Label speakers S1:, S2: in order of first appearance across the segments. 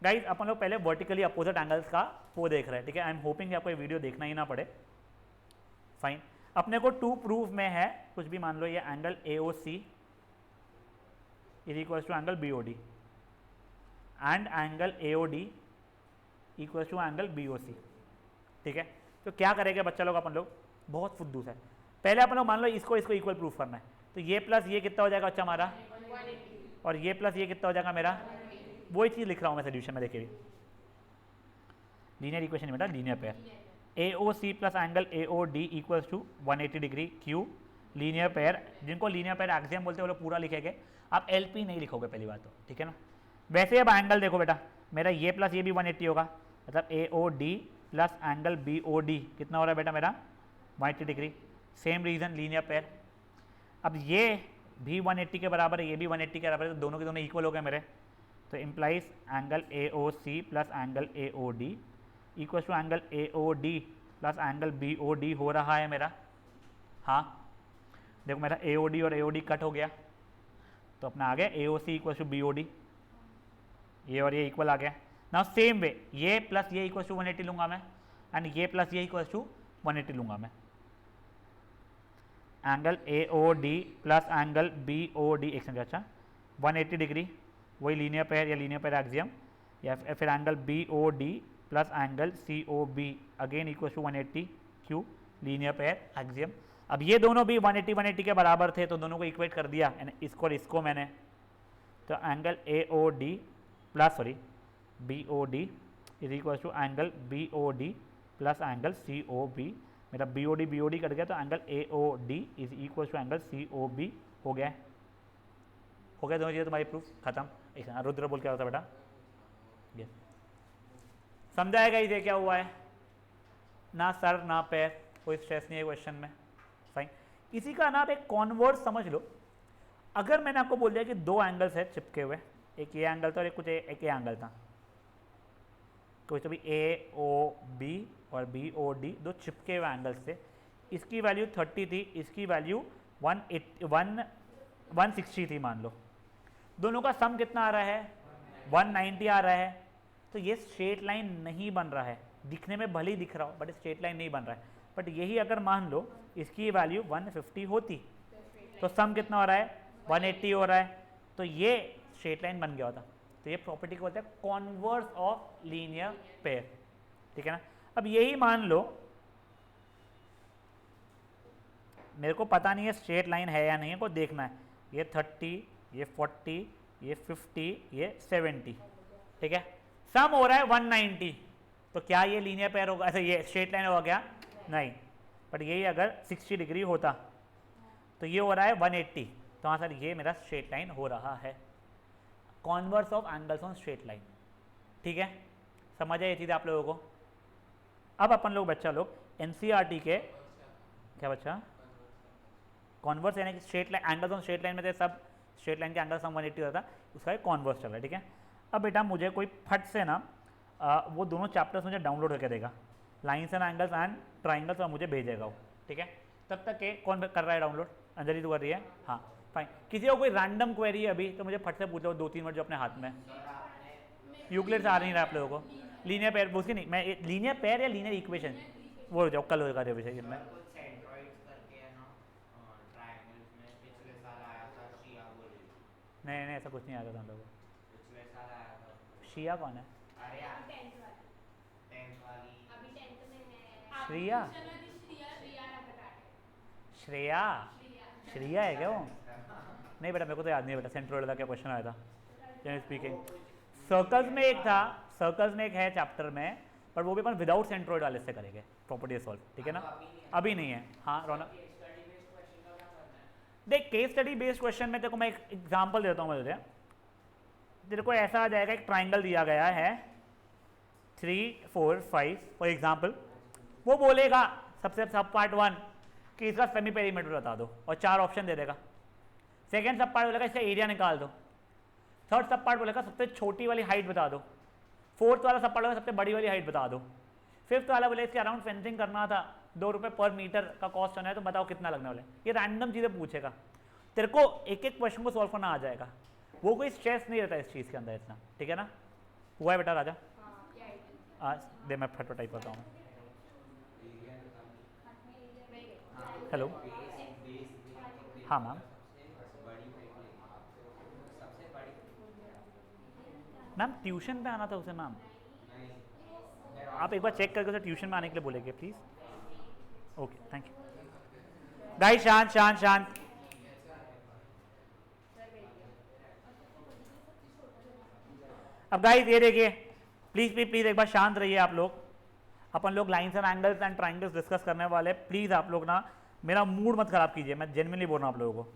S1: Guys अपन लोग पहले vertically opposite angles का वो देख रहे हैं, ठीक है। आई एम होपिंग कि आपको ये वीडियो देखना ही ना पड़े। फाइन, अपने को टू प्रूफ में है कुछ भी, मान लो ये angle AOC is equal to angle BOD and angle AOD equal to angle BOC, ठीक है। तो क्या करेंगे बच्चा लोग, अपन लोग बहुत फुद्दू है। पहले अपन लोग मान लो इसको इक्वल प्रूफ करना है, तो ये प्लस ये कितना हो जाएगा बच्चा हमारा, और ये प्लस ये कितना हो जाएगा मेरा, वही चीज लिख रहा हूं मैं सोल्यूशन में, देखिए लीनियर इक्वेशन बेटा, linear pair AOC plus angle AOD equals to 180 degree क्यू लीनियर पेयर, जिनको लीनियर पेयर एक्सियम बोलते हैं वो लोग पूरा लिखेंगे, आप LP नहीं लिखोगे पहली बात तो, ठीक है ना। वैसे अब एंगल देखो बेटा, मेरा ये प्लस ये भी 180 होगा, मतलब AOD प्लस एंगल BOD कितना हो रहा है बेटा मेरा 180 degree, same reason linear pair. अब ये भी 180 के बराबर है, ये भी 180 के बराबर है, तो दोनों के दोनों इक्वल हो गए मेरे, तो implies angle AOC plus angle AOD equal to angle AOD plus angle BOD हो रहा है मेरा। हाँ देखो मेरा AOD और AOD कट हो गया, तो अपना आ गया AOC इक्वल टू BOD, ये और ये इक्वल आ गया। नाउ सेम वे ये प्लस ये इक्वल टू 180 लूंगा मैं, एंड ये प्लस ये इक्वल टू 180 लूंगा मैं। Angle AOD plus angle BOD एक सेकंड, अच्छा 180 डिग्री वही लीनियर पेयर या लीनियर पेयर एक्सियम, या फिर angle BOD plus angle COB again equal to 180 क्यू लीनियर पेयर एक्सियम। अब ये दोनों भी 180 के बराबर थे, तो दोनों को इक्वेट कर दिया, इसको और इसको मैंने, तो angle AOD plus sorry BOD is equal to angle BOD plus angle COB, मेरा BOD कट गया, तो angle AOD is equal to angle COB हो गया, दोनों चीज़ें तुम्हारी प्रूफ खत्म। एक रुद्र बोल क्या होता बेटा, ये समझाएगा इसे क्या हुआ है, ना सर ना पैर, कोई स्ट्रेस नहीं है क्वेश्चन में। फाइन, इसी का ना आप एक कॉन्वर्स समझ लो। अगर मैंने आपको बोल दिया कि दो एंगल्स है चिपके हुए, एक ये एंगल था और एक ये एंगल था, तो भी AOB और BOD दो चिपके हुए एंगल्स थे, इसकी वैल्यू 30 थी, इसकी वैल्यू 160 थी मान लो, दोनों का सम कितना आ रहा है 190 आ रहा है, तो ये स्ट्रेट लाइन नहीं बन रहा है, दिखने में भले ही दिख रहा हो बट स्ट्रेट लाइन नहीं बन रहा है। बट यही अगर मान लो इसकी वैल्यू 150 होती तो सम कितना हो रहा है 180 हो रहा है, तो ये स्ट्रेट लाइन बन गया होता। तो ये प्रॉपर्टी को बोलते हैं कॉन्वर्स ऑफ लीनियर पेयर, ठीक है ना। अब यही मान लो मेरे को पता नहीं है स्ट्रेट लाइन है या नहीं है, को देखना है, ये 30, ये 40, ये 50, ये 70, ठीक है, सम हो रहा है 190, तो क्या ये लीनियर पेयर होगा, ऐसे ये स्ट्रेट लाइन होगा क्या, नहीं। बट यही अगर 60 डिग्री होता तो ये हो रहा है 180, तो हाँ सर ये मेरा स्ट्रेट लाइन हो रहा है, converse of angles on straight line, ठीक है। समझ आए ये चीज़ आप लोगों को। अब अपन लोग बच्चा लोग NCERT के क्या बच्चा, कॉन्वर्स यानी कि straight line angles on straight line में थे, सब स्ट्रेट लाइन के एंगल सम 180 होता था, उसका एक कॉन्वर्स चल रहा है, ठीक है। अब बेटा मुझे कोई फट से ना वो दोनों चैप्टर्स मुझे डाउनलोड करके देगा, lines and angles and triangles, और मुझे भेजेगा वो, ठीक है। तब तक के कौन कर रहा है डाउनलोड, अंजलि तो कर रही है, हाँ फाइन। किसी को कोई रैंडम क्वेरी है अभी तो मुझे फट से पूछ लो, 2-3 मिनट जो अपने हाथ में, यूक्लिड से आ नहीं रहा आप लोगों को, लीनियर पेयर उसकी नहीं, मैं लीनियर पेयर या लीनियर इक्वेशन वो जाओ कल होगा रिविजन में। नहीं नहीं ऐसा कुछ नहीं आता था हम लोगों को। शिया कौन है, श्रिया, श्रेया, श्रिया है क्या वो, नहीं बेटा मेरे को तो याद नहीं है बेटा, सेंट्रोइड का क्या क्वेश्चन आया था जनरली स्पीकिंग। सर्कल्स में एक था, सर्कल्स में एक है चैप्टर में, पर वो भी अपन विदाउट सेंट्रोइड वाले से करेंगे प्रॉपर्टी सॉल्व, ठीक है ना, अभी नहीं है। हाँ रौनक देख, केस स्टडी बेस्ड क्वेश्चन में देखो मैं एक एग्जांपल देता हूँ, मुझे तेरे को ऐसा आ जाएगा, एक ट्राइंगल दिया गया है 3, 4, 5 फॉर एग्जांपल, वो बोलेगा सबसे सब पार्ट 1 कि इसका सेमी पेरीमीटर बता दो और 4 ऑप्शन दे देगा। सेकेंड सब पार्ट बोलेगा इसका एरिया निकाल दो। थर्ड सब पार्ट बोलेगा सबसे छोटी वाली हाइट बता दो। फोर्थ वाला सब पार्ट बोलेगा सबसे बड़ी वाली हाइट बता दो। फिफ्थ वाला बोले इसके अराउंड फेंसिंग करना था, 2 रुपये पर मीटर का कॉस्ट होना है, तो बताओ कितना लगने वाला है। ये रैंडम चीज़ें पूछेगा, तेरे को एक एक क्वेश्चन को सॉल्व करना आ जाएगा, वो कोई स्ट्रेस नहीं रहता इस चीज़ के अंदर इतना, ठीक है ना। हुआ है बेटा राजा? दे मैं फटाफट टाइप करता हूँ। हेलो, हाँ मैम। मैम ट्यूशन पे आना था उसे मैम, आप एक बार चेक करके उसे ट्यूशन में आने के लिए बोलेंगे please. Okay thank you guys, शांत शांत शांत। अब गाइस ये देखिए, प्लीज प्लीज प्लीज एक बार शांत रहिए आप लोग। अपन लोग lines and angles and triangles discuss करने वाले। प्लीज आप लोग ना मेरा मूड मत खराब कीजिए, मैं जेन्युइनली बोल रहा हूँ आप लोगों को।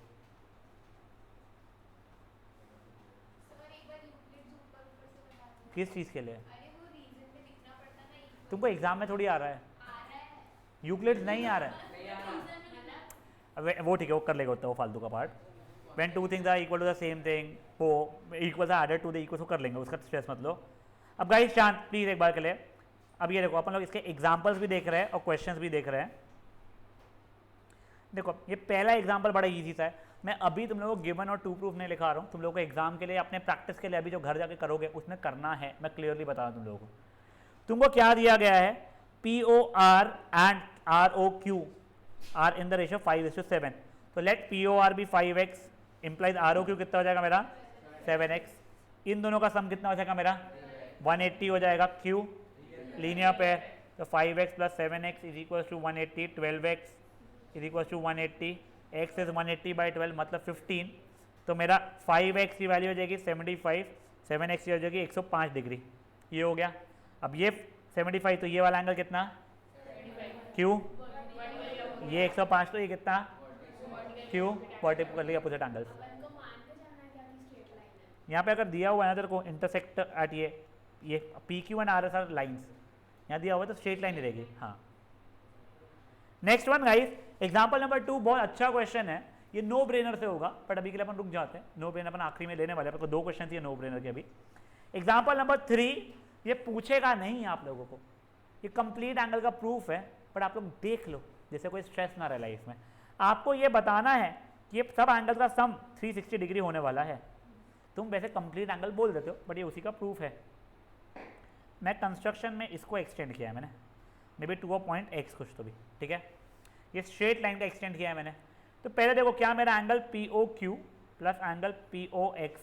S1: किस चीज़ के लिए? तुमको एग्जाम में थोड़ी आ रहा है, यूक्लिड्स नहीं आ रहा है। वो ठीक है, वो कर लेगा होता है वो फालतू का part. When two things are equal to the same thing, वो equals are added to the equals, को कर लेंगे, उसका स्ट्रेस मत लो। अब गाइस शांत प्लीज एक बार के लिए। अब ये देखो, अपन लोग इसके एग्जांपल्स भी देख रहे हैं और क्वेश्चंस भी देख रहे हैं। देखो ये पहला एग्जांपल बड़ा इजी सा है। मैं अभी तुम लोगों को गिवन और टू प्रूफ नहीं लिखा रहा हूँ, तुम लोगों को एग्जाम के लिए अपने प्रैक्टिस के लिए अभी जो घर जाके करोगे उसमें करना है, मैं क्लियरली बता रहा हूँ तुम लोगों को। तुमको क्या दिया गया है, POR and ROQ are in the ratio 5:7। तो लेट POR भी 5x इंप्लाइज ROQ कितना हो जाएगा मेरा 7x। इन दोनों का सम कितना हो जाएगा मेरा 180 हो जाएगा। Q लीनियर पेयर, तो 5x plus 7x is equal to 180, 12x is equal to 180, x is 180/12 मतलब 15। तो मेरा 5x की वैल्यू हो जाएगी 75, 7x की हो जाएगी 105 डिग्री। ये हो गया। अब ये 75, तो ये वाला एंगल कितना Q, ये 105, तो ये कितना Q, वर्टिकली अपोजिट एंगल्स। यहाँ पे अगर दिया हुआ है ना तेरे को इंटरसेक्ट एट ये PQ and RS are lines, यहाँ दिया हुआ है तो स्ट्रेट लाइन ही रहेगी। हाँ next one guys, example number 2 बहुत अच्छा क्वेश्चन है, ये नो ब्रेनर से होगा, बट अभी के लिए अपन रुक जाते हैं। नो ब्रेनर अपन आखिरी में लेने वाले हैं, 2 क्वेश्चन ये नो ब्रेनर के। अभी एग्जांपल नंबर 3, ये पूछेगा नहीं आप लोगों को, ये कंप्लीट एंगल का प्रूफ है, बट आप लोग देख लो जैसे कोई स्ट्रेस ना रहे लाइफ में। आपको ये बताना है कि ये सब एंगल का सम 360 डिग्री होने वाला है। तुम वैसे कंप्लीट एंगल बोल देते हो, बट ये उसी का प्रूफ है। मैं कंस्ट्रक्शन में इसको एक्सटेंड किया है मैंने, मे बी 2.x कुछ तो भी, ठीक है। ये स्ट्रेट लाइन का एक्सटेंड किया है मैंने। तो पहले देखो क्या मेरा angle POQ plus angle POX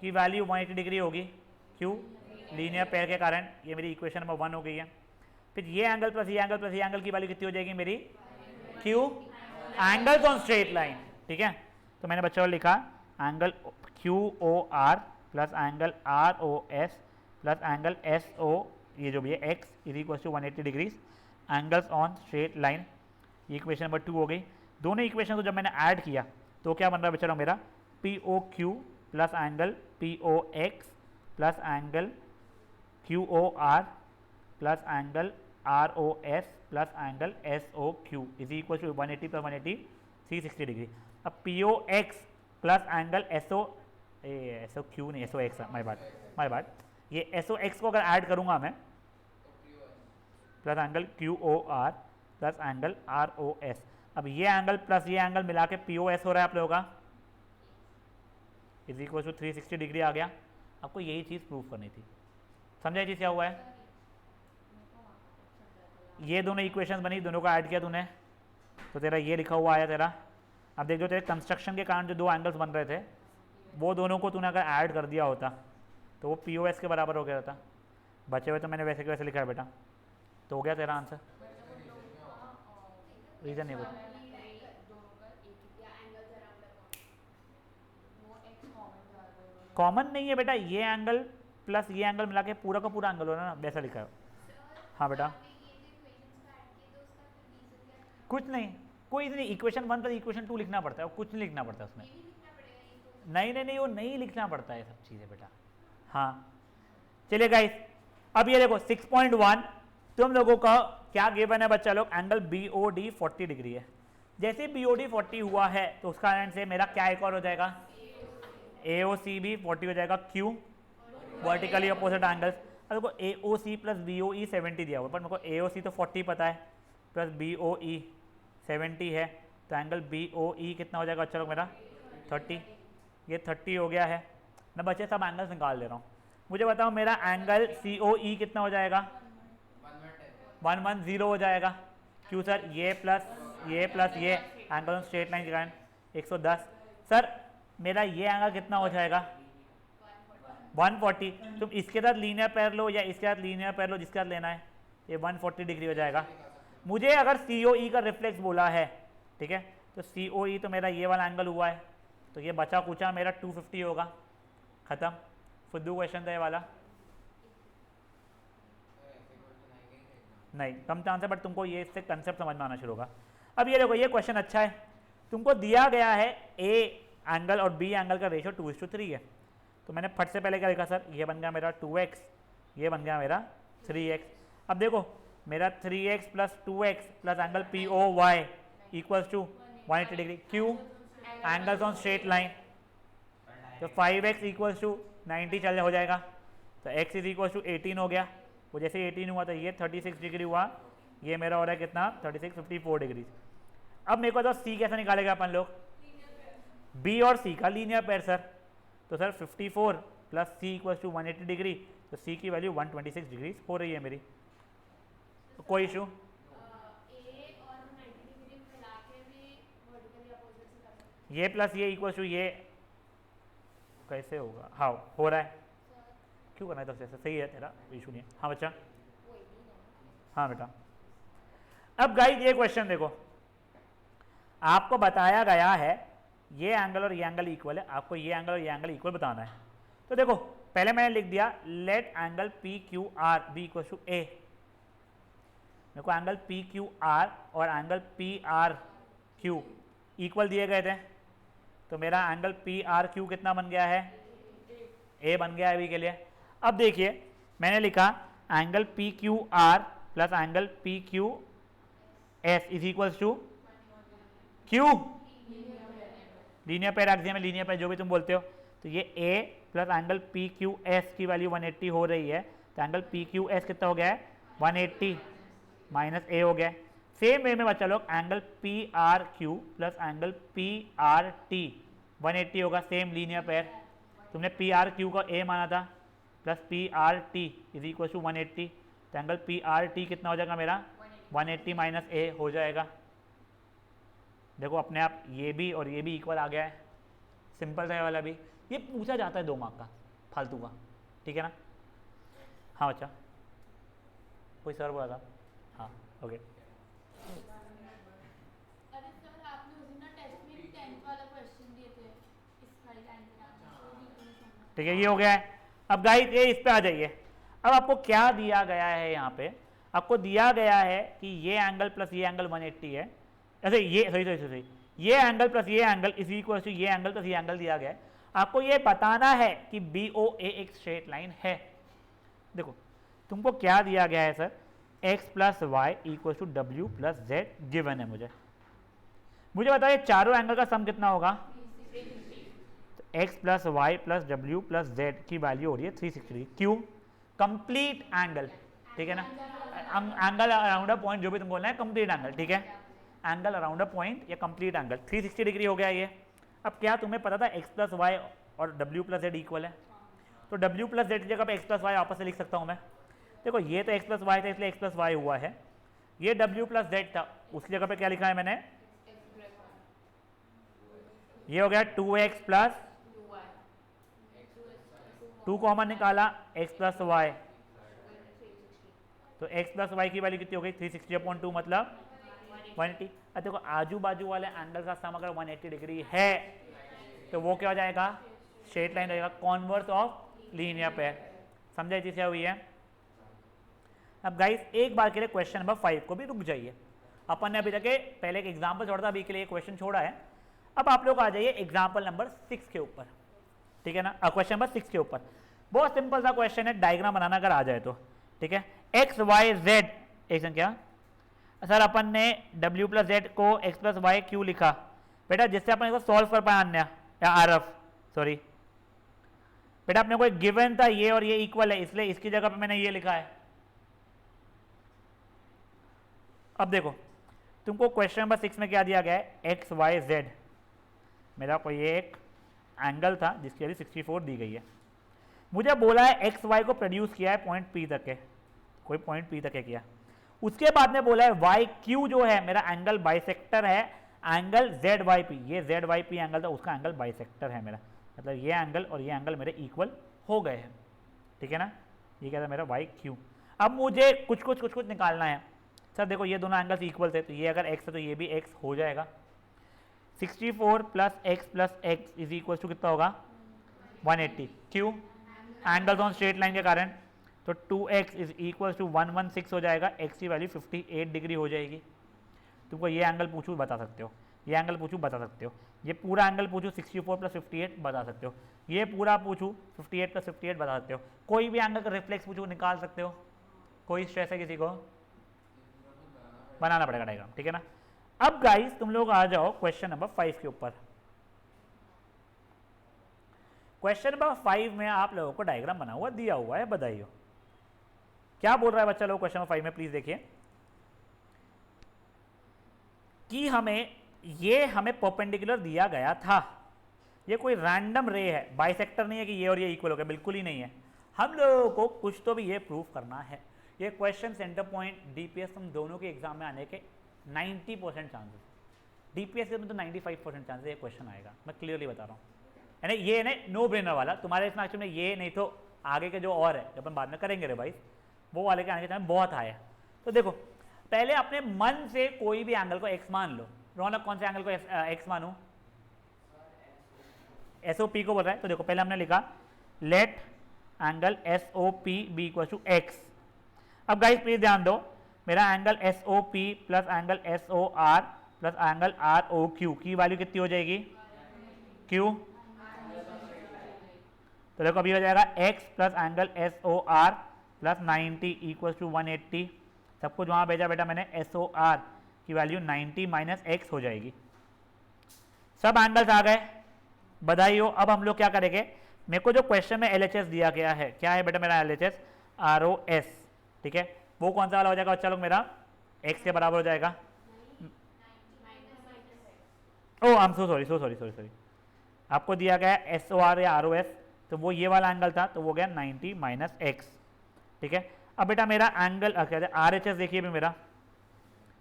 S1: की वैल्यू 180 डिग्री होगी। क्यों? लीनियर पेयर के कारण। ये मेरी इक्वेशन नंबर 1 हो गई है। फिर ये एंगल प्लस ये एंगल प्लस ये एंगल की वैल्यू कितनी हो जाएगी मेरी Q, angles on straight line, ठीक है। तो मैंने बच्चों को लिखा angle QOR plus angle ROS plus angle SO, ये जो भी है x is equal to 180 degrees, angles on straight line. ये इक्वेशन नंबर 2 हो गई। दोनों इक्वेशन को जब मैंने ऐड किया तो क्या बन रहा है बेचारा मेरा POQ plus angle POX plus angle QOR plus angle ROS plus angle SOQ is equal to 180 plus 180 360 degree. अब POX प्लस एंगल SOQ नहीं SOX, माय बात, ये SOX को अगर ऐड करूंगा मैं plus angle QOR plus angle ROS। अब ये एंगल प्लस ये एंगल मिला के POS हो रहा है आप लोगों का, इज इक्वल टू 360 डिग्री आ गया। आपको यही चीज़ प्रूव करनी थी। समझा ये चीज़ क्या हुआ है? ये दोनों इक्वेशंस बनी, दोनों को ऐड किया तूने तो तेरा ये लिखा हुआ आया तेरा। अब देख जो तेरे कंस्ट्रक्शन के कारण जो 2 एंगल्स बन रहे थे वो दोनों को तूने अगर ऐड कर दिया होता तो वो POS के बराबर हो गया था। बचे हुए तो मैंने वैसे के वैसे लिखा है बेटा, तो हो गया तेरा आंसर। रीज़न नहीं बता, कॉमन नहीं है बेटा, ये एंगल प्लस ये एंगल मिला के पूरा का पूरा एंगल हो रहा है ना, वैसा लिखा है। हाँ बेटा कुछ नहीं, कोई नहीं, इक्वेशन 1 प्लस इक्वेशन 2 लिखना पड़ता है, कुछ नहीं लिखना पड़ता उसमें। नहीं वो नहीं लिखना पड़ता है सब चीज़ें बेटा। हाँ चलिए गाइस, अब ये देखो 6.1 तुम लोगों का क्या गिवन है बच्चा लोग, एंगल BOD 40 डिग्री है। जैसे BOD 40 हुआ है तो उसका कारण से मेरा क्या एक और हो जाएगा AOC भी 40 हो जाएगा। क्यों? Vertically opposite angles. अब देखो AOC प्लस BOE 70 दिया हुआ, पर मेरे को AOC तो 40 पता है प्लस BOE 70 है, तो एंगल BOE कितना हो जाएगा अच्छा लोग मेरा 30। ये 30 हो गया है। मैं बचे सब एंगल्स निकाल ले रहा हूँ। मुझे बताओ मेरा एंगल COE कितना हो जाएगा? 110 हो जाएगा। क्यों सर? ये प्लस ये एंगल ऑन स्ट्रेट लाइन के कारण 110। सर मेरा ये एंगल कितना हो जाएगा? 140। तुम इसके साथ लीनियर पैर लो या इसके साथ लीनियर पैर लो, जिसके साथ लेना है, ये 140 डिग्री हो जाएगा। मुझे अगर COE का रिफ्लेक्स बोला है, ठीक है, तो COE तो मेरा ये वाला एंगल हुआ है, तो ये बचा कुचा मेरा 250 होगा। खत्म, फुद्दू क्वेश्चन था ये वाला। नहीं, कम चांस है, बट तुमको ये इससे कंसेप्ट समझ में आना शुरू होगा। अब ये देखो, ये क्वेश्चन अच्छा है। तुमको दिया गया है A एंगल और B एंगल का रेशियो 2:3 है। तो मैंने फट से पहले क्या लिखा सर? ये बन गया मेरा 2x, ये बन गया मेरा 3x। अब देखो मेरा 3x plus 2x plus angle POY equals to 180 degree. क्यों? Angles on straight line. तो 5x इक्वल्स टू 90 चल हो जाएगा, तो x इज इक्वल्स टू 18 हो गया। वो जैसे 18 हुआ तो ये 36 डिग्री हुआ, ये मेरा हो रहा है कितना? 36, 54 डिग्री। अब मेरे को तो C कैसे निकालेगा अपन लोग? B और C का लीनियर पेयर सर। तो sir 54 plus C equals to 180 degree, तो C की वैल्यू 126 डिग्री हो रही है मेरी। तो कोई इशू? ये प्लस ये इक्वल्स टू ये कैसे होगा? हाँ हो रहा है। क्यों करना है तो ऐसे? सही है तेरा, इशू नहीं है। हाँ बच्चा, हाँ बेटा। अब गाइस ये क्वेश्चन देखो, आपको बताया गया है ये एंगल और ये एंगल इक्वल है, आपको ये एंगल और ये एंगल इक्वल बताना है। तो देखो पहले मैंने लिख दिया let angle PQR be equal to A। मेरे को एंगल PQR और एंगल PRQ इक्वल दिए गए थे, तो मेरा एंगल PRQ कितना बन गया है? A बन गया है अभी के लिए। अब देखिए मैंने लिखा angle PQR plus angle PQS is equals to Q, linear pair axiom है, लीनियर पेयर जो भी तुम बोलते हो। तो ये A प्लस एंगल PQS की वैल्यू 180 हो रही है, तो एंगल PQS कितना हो गया है? 180 माइनस A हो गया। सेम वे में बच्चा लोग angle PRQ plus angle PRT 180 होगा, सेम लीनियर पेयर। तुमने PRQ का A माना था, plus PRT is equal to 180, तो एंगल PRT कितना हो जाएगा मेरा? 180 माइनस A हो जाएगा। देखो अपने आप ये भी और ये भी इक्वल आ गया है। सिंपल है वाला भी, ये पूछा जाता है 2 मार्क का, फालतू का, ठीक है ना? हाँ बच्चा, कोई सर बोला था? हाँ ओके। ठीक है, ये हो गया है। अब गाइस ये इस पे आ जाइए। अब आपको क्या दिया गया है? यहाँ पे आपको दिया गया है कि ये एंगल प्लस ये एंगल 180 है। ऐसे ये सही, ये एंगल प्लस ये एंगल इज इक्वल टू ये एंगल प्लस ये एंगल दिया गया है। आपको ये बताना है कि BOA एक स्ट्रेट लाइन है। देखो तुमको क्या दिया गया है sir? x plus y equal to W plus z given है। मुझे बताइए चारों एंगल का सम कितना होगा? तो x plus y plus W plus z की वैल्यू हो रही है 360। क्यों? कंप्लीट एंगल, ठीक है ना? एंगल अराउंड अ पॉइंट, जो भी तुम बोलना है, कंप्लीट एंगल, ठीक है? एंगल अराउंड अ पॉइंट या कंप्लीट एंगल 360 डिग्री हो गया ये। अब क्या तुम्हें पता था x प्लस वाई और W प्लस जेड इक्वल है? तो W प्लस जेड की जगह पे x प्लस वाई आपस से लिख सकता हूँ मैं। देखो ये तो x प्लस वाई था इसलिए x प्लस वाई हुआ है, ये W प्लस जेड था उसकी जगह पे क्या लिखा है मैंने? ये हो गया 2x प्लस 2 कॉमन निकाला, x प्लस वाई, तो x प्लस वाई की वैल्यू कितनी हो गई? 360/2 मतलब 180। अब देखो आजू बाजू वाले एंगल का सम अगर 180 डिग्री है तो वो क्या हो जाएगा? स्ट्रेट लाइन रहेगा, कॉन्वर्स ऑफ लीनियर पेयर। समझा चीज क्या हुई है? अब गाइस एक बार के लिए क्वेश्चन नंबर 5 को भी रुक जाइए। अपन ने अभी तक पहले एक एग्जाम्पल छोड़ा था, अभी के लिए क्वेश्चन छोड़ा है। अब आप लोग आ जाइए एग्जाम्पल नंबर 6 के ऊपर, ठीक है ना? क्वेश्चन नंबर 6 के ऊपर बहुत सिंपल सा क्वेश्चन है, डायग्राम बनाना अगर आ जाए तो, ठीक है? एक्स वाई जेड एक क्या सर अपन ने W प्लस जेड को x प्लस वाई क्यों लिखा बेटा? जिससे अपन इसको सॉल्व कर पाए अन्य या आरफ, सॉरी बेटा अपने को एक गिवन था ये और ये इक्वल है, इसलिए इसकी जगह पे मैंने ये लिखा है। अब देखो तुमको क्वेश्चन नंबर 6 में क्या दिया गया है? एक्स वाई जेड, मेरा कोई एक एंगल था जिसकी वैल्यू 64 दी गई है। मुझे बोला है एक्स वाई को प्रोड्यूस किया है पॉइंट पी तक के, कोई पॉइंट पी तक के किया। उसके बाद में बोला है वाई क्यू जो है मेरा एंगल बाइसेक्टर है एंगल जेड वाई पी, ये जेड वाई पी एंगल था उसका एंगल बाइसेक्टर है मेरा, मतलब ये एंगल और ये एंगल मेरे इक्वल हो गए हैं, ठीक है ना। ये क्या था मेरा वाई क्यू। अब मुझे कुछ कुछ निकालना है। सर देखो ये दोनों एंगल्स इक्वल थे, तो ये अगर x है तो ये भी x हो जाएगा। 64 plus x is equal to कितना होगा 180, क्यों एंगल्स ऑन स्ट्रेट लाइन के कारण, तो 2x इज इक्वल टू 116 हो जाएगा, x की वैल्यू 58 डिग्री हो जाएगी। तुमको ये एंगल पूछूँ बता सकते हो, ये एंगल पूछूँ बता सकते हो, ये पूरा एंगल पूछूँ 64 प्लस 58 बता सकते हो, ये पूरा पूछूँ 58 प्लस 58 बता सकते हो, कोई भी एंगल का रिफ्लेक्स पूछूँ निकाल सकते हो। कोई स्ट्रेस है किसी को? बनाना पड़ेगा डायग्राम, ठीक है ना। अब गाइस तुम लोग आ जाओ क्वेश्चन नंबर 5 के ऊपर। क्वेश्चन नंबर 5 में आप लोगों को डायग्राम बना हुआ दिया हुआ है, बताइए क्या बोल रहा है बच्चा लोग क्वेश्चन नंबर 5 में, प्लीज देखिए कि हमें परपेंडिकुलर दिया गया था, ये कोई रैंडम रे है, बाइसेक्टर नहीं है कि ये और ये इक्वल हो गया, बिल्कुल ही नहीं है। हम लोगों को कुछ तो भी ये प्रूफ करना है। ये क्वेश्चन सेंटर पॉइंट डीपीएस तुम दोनों के एग्जाम में आने के 90% चांसेस, डीपीएस के में तो 95% चांसेस ये क्वेश्चन आएगा, मैं क्लियरली बता रहा हूँ। यानी ये नहीं नो ब्रेनर वाला, तुम्हारे इसमें एक्चुअली में ये नहीं तो आगे के जो और है जब हम बाद में करेंगे रिवाइज, वो वाले के आने के टाइम बहुत हाई है। तो देखो पहले अपने मन से कोई भी एंगल को एक्स मान लो। रौनक कौन से एंगल को एक्स मानूं? एसओपी को बोल रहा है, तो देखो पहले हमने लिखा let angle SOP be equal to x. अब गाइस प्लीज ध्यान दो, मेरा angle SOP plus angle SOR plus angle ROQ की वैल्यू कितनी हो जाएगी? क्यू, तो देखो अभी हो जाएगा x plus angle SOR plus 90 equal to 180। सब कुछ वहां भेजा बेटा मैंने, एसओआर की वैल्यू 90 माइनस एक्स हो जाएगी। सब एंगल्स आ गए, बधाई हो। अब हम लोग क्या करेंगे, मेरे को जो क्वेश्चन में एलएचएस दिया गया है, क्या है बेटा मेरा एलएचएस? आरओएस, ठीक है। वो कौन सा वाला हो जाएगा बच्चा लोग? मेरा x के बराबर हो जाएगा। ओ आई एम सो सॉरी, आपको दिया गया एसओआर या आरओएस, तो वो ये वाला एंगल था, तो वो गया 90 माइनस एक्स, ठीक है। अब बेटा मेरा एंगल आरएचएस देखिए भी मेरा,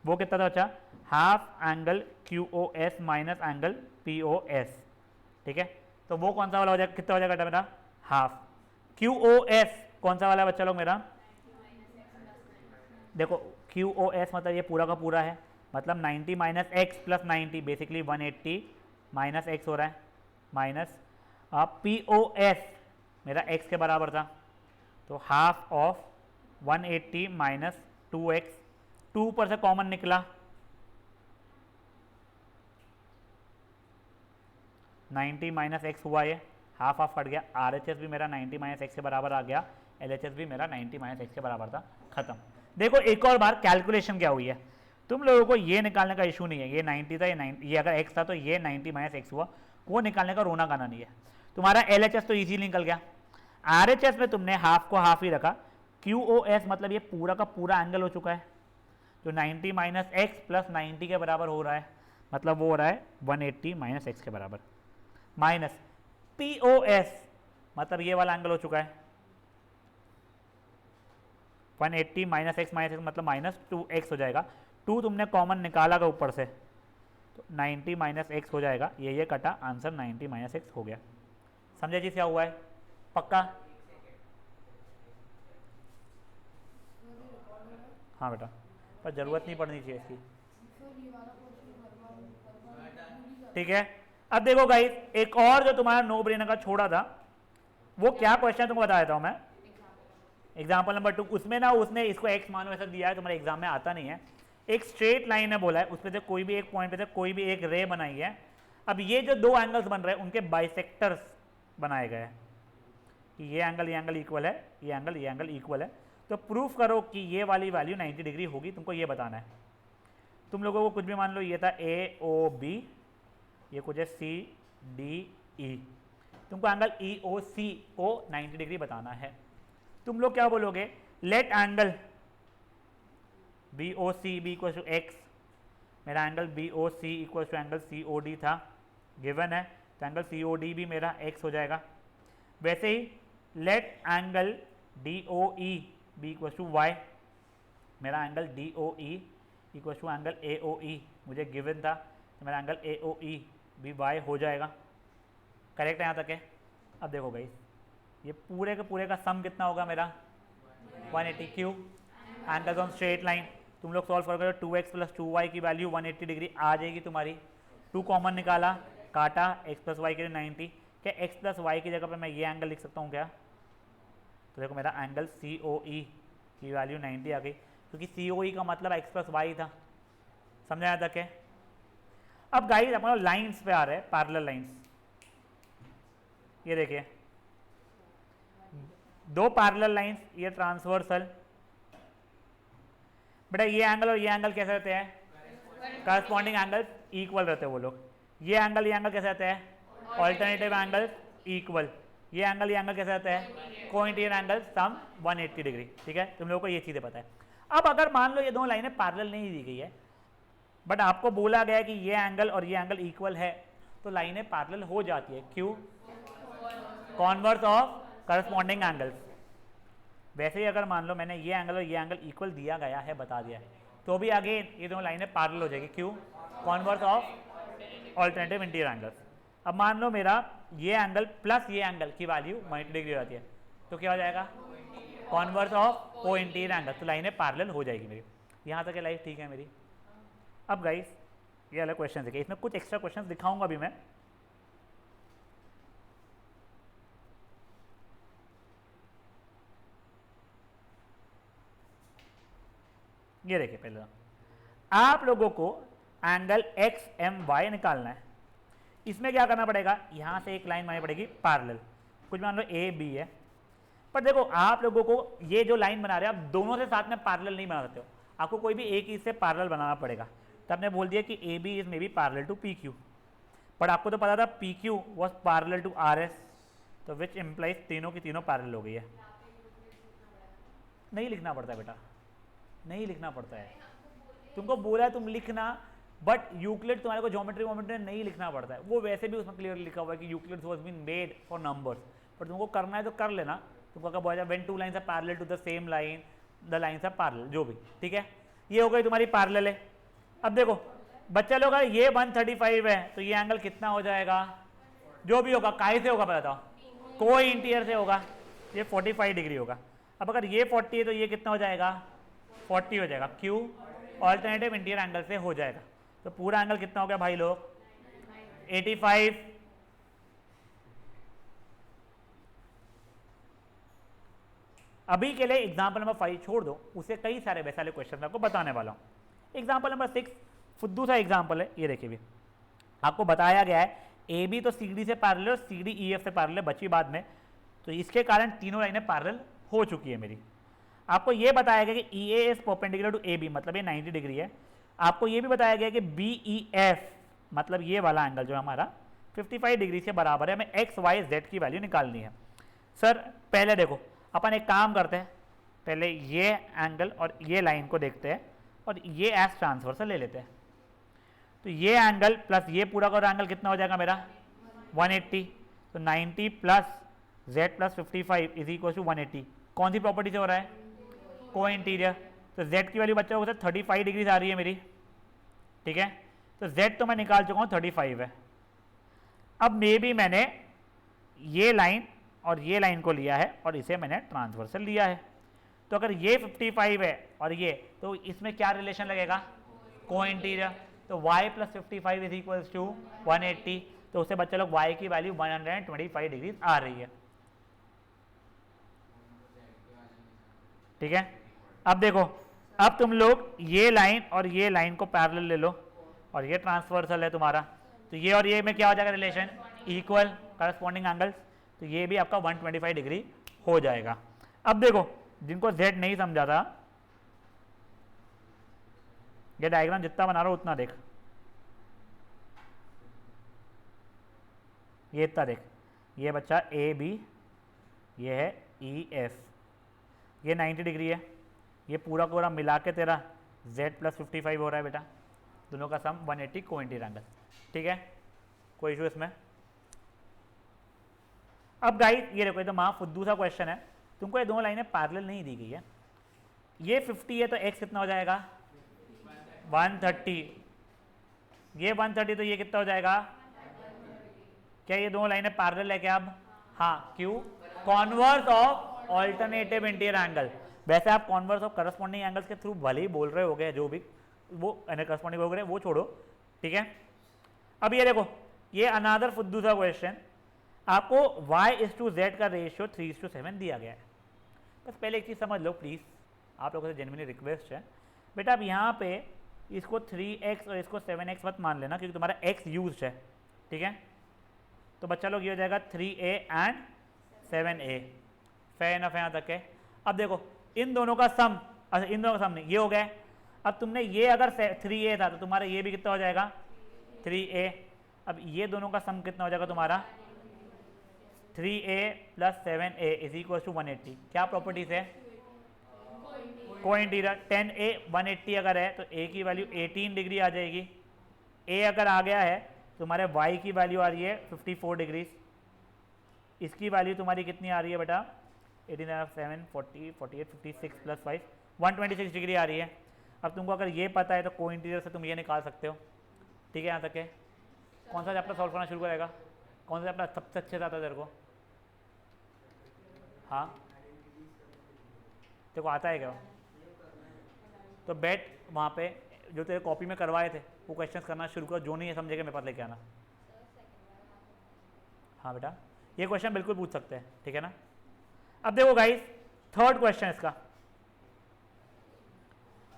S1: वो कितना था बच्चा? Half angle QoS minus angle POS, ठीक है। तो वो कौन सा वाला हो जाएगा, कितना हो जाएगा बेटा मेरा? हाफ। क्यूओएस कौन सा वाला है बच्चा लोग मेरा? देखो क्यूओएस मतलब ये पूरा का पूरा है, मतलब 90 minus x plus 90 basically 180 minus x हो रहा है, माइनस पीओएस मेरा एक्स के बराबर था, तो हाफ ऑफ 180 माइनस 2x, 2 पर से कॉमन निकला, 90 माइनस एक्स हुआ, ये हाफ हाफ कट गया। आरएचएस भी मेरा 90 माइनस एक्स के बराबर आ गया, एलएचएस भी मेरा 90 माइनस एक्स के बराबर था, खत्म। देखो एक और बार कैलकुलेशन क्या हुई है, तुम लोगों को ये निकालने का इशू नहीं है, ये 90 था, ये अगर x था तो ये 90 माइनस एक्स हुआ, वो निकालने का रोना गाना नहीं है। तुम्हारा एलएचएस तो इजीली निकल गया, आरएचएस में तुमने हाफ को हाफ ही रखा, क्यूओएस मतलब ये पूरा का पूरा एंगल हो चुका है, जो 90 माइनस एक्स प्लस 90 के बराबर हो रहा है, मतलब वो हो रहा है 180 माइनस एक्स के बराबर, माइनस पीओएस मतलब ये वाला एंगल हो चुका है 180 माइनस एक्स मतलब माइनस 2x हो जाएगा, 2 तुमने कॉमन निकाला का ऊपर से, तो 90 माइनस एक्स हो जाएगा, ये कटा, आंसर 90 माइनस एक्स हो गया। समझे जी क्या हुआ है? पक्का? हाँ बेटा, पर जरूरत नहीं पड़नी चाहिए इसकी, ठीक है। अब देखो गाइस, एक और जो तुम्हारा नो ब्रेनर का छोड़ा था, वो क्या क्वेश्चन तुमको बता देता हूं मैं, एग्जाम्पल नंबर 2। उसमें ना उसने इसको x मानो ऐसा दिया है, तुम्हारे एग्जाम में आता नहीं है, एक स्ट्रेट लाइन है बोला है, उसमें से कोई भी एक पॉइंट पे से कोई भी एक रे बनाई है। अब ये जो दो एंगल्स बन रहे हैं उनके बाइसेक्टर्स बनाए गए हैं, कि ये एंगल इक्वल है, ये एंगल इक्वल है, तो प्रूफ करो कि ये वाली वैल्यू 90 डिग्री होगी, तुमको ये बताना है। तुम लोगों को कुछ भी मान लो, ये था ए ओ बी, ये कुछ है सी डी ई, तुमको एंगल ई ओ सी को 90 डिग्री बताना है। तुम लोग क्या बोलोगे, let angle B O C be equal to x, मेरा angle B O C equal to angle C O D था, गिवन है, तो एंगल COD भी मेरा x हो जाएगा। वैसे ही let angle DOE be equal to y, मेरा angle DOE equal to angle AOE मुझे गिवन था, तो मेरा एंगल AOE भी y हो जाएगा। करेक्ट है यहाँ तक है। अब देखो गाइस, ये पूरे के पूरे का सम कितना होगा मेरा 180 Q angles on straight line. तुम लोग सॉल्व करोगे तो 2x प्लस 2y की वैल्यू 180 डिग्री आ जाएगी तुम्हारी। 2 कॉमन निकाला, काटा, x प्लस वाई के लिए 90। क्या x प्लस वाई की जगह पर मैं ये एंगल लिख सकता हूँ क्या? तो देखो मेरा एंगल COE की वैल्यू 90 आ गई, क्योंकि COE का मतलब x प्लस वाई था। समझा तक है? अब गाइस अपना लाइंस पे आ रहे हैं, पैरेलल लाइंस। ये देखिए, दो पैरेलल लाइंस, ये ट्रांसवर्सल। बेटा ये एंगल और ये एंगल कैसे रहते हैं? करस्पॉन्डिंग एंगल इक्वल रहते हैं वो लोग। ये एंगल कैसे रहते हैं? Alternative angle equal. ये एंगल कैसे रहते हैं? कोइंटियर एंगल सम 180 डिग्री। ठीक है, तुम लोगों को ये चीज़ें पता है। अब अगर मान लो ये दोनों लाइनें पैरेलल नहीं दी गई है, बट आपको बोला गया है कि ये एंगल और ये एंगल इक्वल है, तो लाइनें पैरेलल हो जाती है। क्यों? Converse of corresponding angles. वैसे ही अगर मान लो मैंने ये एंगल और ये एंगल इक्वल दिया गया है, बता दिया है, तो भी आगे ये दोनों लाइनें पैरेलल हो जाएगी। क्यों? Converse of alternative interior angles. अब मान लो मेरा ये एंगल प्लस ये एंगल की वैल्यू 90 डिग्री रहती है, तो क्या हो जाएगा? कॉन्वर्स ऑफ को इंटीरियर एंगल। तो लाइनें पैरेलल हो जाएगी मेरी। यहाँ तक लाइफ ठीक है मेरी। अब गाइस ये अलग क्वेश्चन है, इसमें कुछ एक्स्ट्रा क्वेश्चन दिखाऊंगा अभी मैं। ये देखिए, पहले आप लोगों को एंगल XMY निकालना है। इसमें क्या करना पड़ेगा? यहां से एक लाइन बनानी पड़ेगी पैरेलल, कुछ मान लो AB है। पर देखो आप लोगों को ये जो लाइन बना रहे हैं, आप दोनों से साथ में पैरेलल नहीं बना सकते हो, आपको कोई भी एक इससे पैरेलल बनाना पड़ेगा। तो आपने बोल दिया कि AB is may be parallel to PQ, but आपको तो पता था PQ was parallel to RS, तो विच इम्प्लाइज तीनों की तीनों पैरेलल हो गई है। नहीं लिखना पड़ता है बेटा, नहीं लिखना पड़ता है। तुमको बोला है तुम लिखना, बट यूक्लिड तुम्हारे को ज्योमेट्री वोमेट्री नहीं लिखना पड़ता है। वो वैसे भी उसमें क्लियरली लिखा हुआ है कि Euclid was been made for numbers, पर तुमको करना है तो कर लेना। तुमको अगर बोला when two lines are parallel to the same line, the lines are parallel, जो भी। ठीक है, ये हो गई तुम्हारी पैरेलल है। अब देखो बच्चा लोग, ये 135 है, तो ये एंगल कितना हो जाएगा? जो भी होगा काहे से होगा बताओ? कोई इंटीरियर से होगा, ये 45 डिग्री होगा। अब अगर ये 40 है तो ये कितना हो जाएगा? 40 हो जाएगा। क्यों? ऑल्टरनेटिव इंटीरियर एंगल से हो जाएगा। तो पूरा एंगल कितना हो गया भाई लोग? 85। अभी के लिए एग्जांपल नंबर 5 छोड़ दो, उसे कई सारे वैसे वाले क्वेश्चन मैं आपको बताने वाला हूं। एग्जांपल नंबर 6 फुद्दू सा एग्जांपल है। ये देखिए भी आपको बताया गया है AB तो CD से पैरेलल और CD EF से पैरेलल बची बाद में, तो इसके कारण तीनों लाइनें पैरेलल हो चुकी है मेरी। आपको ये बताया गया कि EA is perpendicular to AB, मतलब ये 90 डिग्री है। आपको ये भी बताया गया कि BEF मतलब ये वाला एंगल जो हमारा 55 डिग्री से बराबर है। हमें X Y Z की वैल्यू निकालनी है। सर पहले देखो अपन एक काम करते हैं, पहले ये एंगल और ये लाइन को देखते हैं और ये एस ट्रांसवर्सल ले लेते हैं। तो ये एंगल प्लस ये पूरा का एंगल कितना हो जाएगा मेरा? 180। तो 90 plus Z plus 55 is equal to 180। कौन सी प्रॉपर्टी से हो रहा है? को इंटीरियर। तो Z की वैल्यू बच्चा होगा 35 डिग्री आ रही है मेरी। ठीक है, तो Z तो मैं निकाल चुका हूँ 35 है। अब मे भी मैंने ये लाइन और ये लाइन को लिया है और इसे मैंने ट्रांसवर्सल लिया है। तो अगर ये 55 है और ये, तो इसमें क्या रिलेशन लगेगा? को इंटीरियर। तो y plus 55 is equal to 180। तो उससे बच्चे लोग y की वैल्यू 125 डिग्री आ रही है। ठीक है, अब देखो, अब तुम लोग ये लाइन और ये लाइन को पैरेलल ले लो और ये ट्रांसवर्सल है तुम्हारा, तो ये और ये में क्या हो जाएगा रिलेशन? Equal corresponding angles. तो ये भी आपका 125 डिग्री हो जाएगा। अब देखो जिनको Z नहीं समझा था, ये डायग्राम जितना बना रहा हूं उतना देख, ये इतना देख, ये बच्चा AB, ये है EF, ये 90 डिग्री है, ये पूरा पूरा मिला के तेरा Z प्लस 55 हो रहा है बेटा, दोनों का सम 180 को इंटीरियर एंगल। ठीक है, कोई इशू इसमें? अब गाइस ये देखो, ये तो महा फुद्दू सा क्वेश्चन है, तुमको ये दोनों लाइनें पैरेलल नहीं दी गई है। ये 50 है तो x कितना हो जाएगा 130, ये 130 तो ये कितना हो जाएगा, क्या ये दोनों लाइनें पैरेलल है क्या अब? हाँ, क्यों? Converse of alternative interior angle. वैसे आप कॉन्वर्स ऑफ करस्पॉन्डिंग एंगल्स के थ्रू भले ही बोल रहे होगे, जो भी वो करस्पॉन्डिंग बोल रहे हैं वो छोड़ो, ठीक है। अब ये देखो, ये अनादर फुद्दू सा क्वेश्चन, आपको y/z का रेशियो 3:7 दिया गया है। बस पहले एक चीज़ समझ लो प्लीज़, आप लोगों से जेन्युइनली रिक्वेस्ट है, बेटा आप यहाँ पे इसको 3x और इसको 7x मत मान लेना, क्योंकि तुम्हारा x यूज है, ठीक है। तो बच्चा लोग ये हो जाएगा 3a and 7a, fair enough यहाँ तक है। अब देखो इन दोनों का सम, अच्छा इन दोनों का सम नहीं, ये हो गया। अब तुमने ये अगर 3a था तो तुम्हारा ये भी कितना हो जाएगा 3a। अब ये दोनों का सम कितना हो जाएगा तुम्हारा 3a + 7a = 180। क्या प्रॉपर्टीज है? कोइंटीरियर। 10a 180 अगर है तो a की वैल्यू 18 डिग्री आ जाएगी। a अगर आ गया है तुम्हारे y की वैल्यू आ रही है 54 डिग्री, इसकी वैल्यू तुम्हारी कितनी आ रही है बेटा 18 7 40 48 56 + 5 126 डिग्री आ रही है। अब तुमको अगर ये पता है तो कोइंटीरियर से तुम ये निकाल सकते हो, ठीक है। यहाँ तक है। कौन सा चैप्टर सॉल्व करना शुरू करेगा? कौन सा चैप्टर सबसे अच्छे से आता है तेरे को? हाँ तेरे को आता है क्या? तो बैठ वहाँ पे जो तेरे कॉपी में करवाए थे वो क्वेश्चंस करना शुरू कर, जो नहीं है समझेगा मेरे पास लेके आना। हाँ बेटा ये क्वेश्चन बिल्कुल पूछ सकते हैं, ठीक है ना। अब देखो गाइस थर्ड क्वेश्चन इसका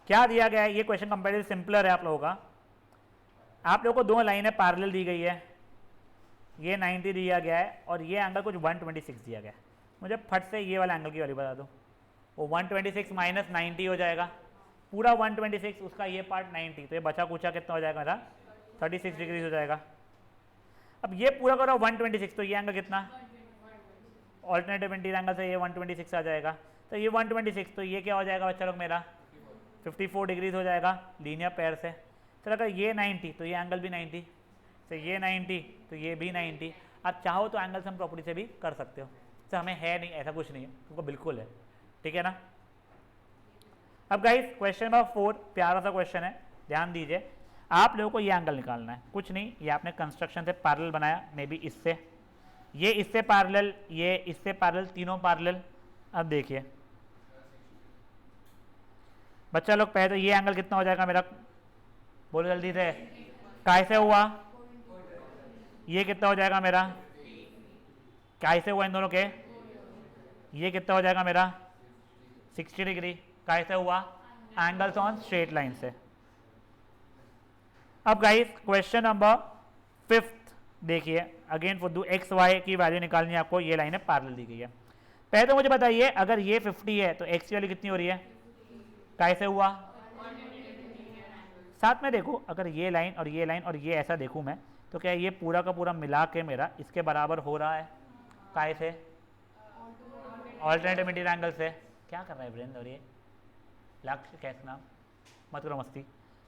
S1: क्या दिया गया है। ये क्वेश्चन कंपेरेटिव सिंपलर है आप लोगों का। आप लोगों को दो लाइनें पैरेलल दी गई है, ये 90 दिया गया है और ये एंगल कुछ 126 दिया गया है। मुझे फट से ये वाला एंगल की वैल्यू बता दो। वो 126 माइनस 90 हो जाएगा, पूरा 126 उसका ये पार्ट 90, तो ये बचा कुचा कितना हो जाएगा मेरा 36 डिग्री हो जाएगा। अब ये पूरा करो 126, तो ये एंगल कितना ऑल्टरनेटिव इंटीरियर एंगल से ये 126 आ जाएगा। तो ये 126 तो ये क्या हो जाएगा बच्चा लोग मेरा 54 डिग्रीज हो जाएगा लीनियर पेयर से। तो अगर ये 90 तो ये एंगल भी 90, तो ये 90 तो ये भी 90। आप चाहो तो एंगल सम प्रॉपर्टी से भी कर सकते हो, तो हमें है नहीं ऐसा कुछ नहीं है, तुमको बिल्कुल है, ठीक है ना। अब गाइस क्वेश्चन नंबर 4 प्यारा सा क्वेश्चन है, ध्यान दीजिए। आप लोगों को ये एंगल निकालना है, कुछ नहीं, ये आपने कंस्ट्रक्शन से पैरेलल बनाया, मे बी इससे, ये इससे पैरेलल, ये इससे पैरेलल, तीनों पैरेलल। अब देखिए बच्चा लोग पहले तो ये एंगल कितना हो जाएगा मेरा, बोलो जल्दी से, कैसे हुआ, ये कितना हो जाएगा मेरा, कैसे हुआ इन दोनों के, ये कितना हो जाएगा मेरा 60 डिग्री, कैसे हुआ एंगल्स ऑन स्ट्रेट लाइन से। अब गाइस क्वेश्चन नंबर 5 देखिए, अगेन फुद्दू एक्स वाई की वैल्यू निकालनी है आपको, ये लाइनें पैरेलल दी गई है। पहले तो मुझे बताइए अगर ये 50 है तो एक्स की वैल्यू कितनी हो रही है, कैसे हुआ, साथ में देखो अगर ये लाइन और ये लाइन और ये ऐसा देखूं मैं तो क्या ये पूरा का पूरा मिला के मेरा इसके बराबर हो रहा है, कैसे ऑल्टरनेटिव इंटीरियर एंगल से। क्या कर रहा है ब्रेन, और ये लक्ष्य कैसे नाम मत करो मस्ती।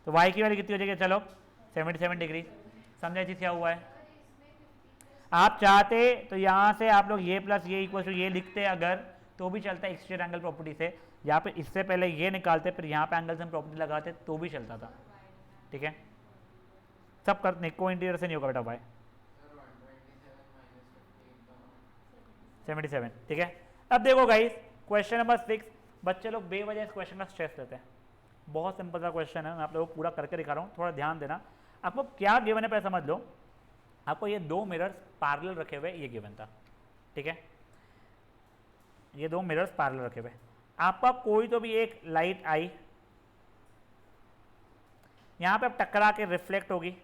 S1: तो y की वैल्यू कितनी हो जाएगी, चलो 77 डिग्री, समझे चीज क्या हुआ है। आप चाहते तो यहाँ से आप लोग ये प्लस ये इक्वल टू ये लिखते अगर तो भी चलता है एक्सट्रीट एंगल प्रॉपर्टी से, यहाँ पे इससे पहले ये निकालते फिर यहाँ पे एंगल से प्रॉपर्टी लगाते तो भी चलता था, ठीक है। सब करते को इंटीरियर से नहीं होगा बेटा भाई 77, ठीक है। अब देखो गाइस क्वेश्चन नंबर 6, बच्चे लोग बेवजह इस क्वेश्चन का स्ट्रेस लेते हैं, बहुत सिंपल सा क्वेश्चन है, मैं आप लोगों को पूरा करके दिखा रहा हूँ, थोड़ा ध्यान देना। आपको क्या गिवन है पहले समझ लो। आपको ये दो मिरर्स पैरेलल रखे हुए ये गिवन था, ठीक है, ये दो मिरर्स पैरेलल रखे हुए। आपका कोई तो भी एक लाइट आई यहाँ पे टकरा के रिफ्लेक्ट होगी,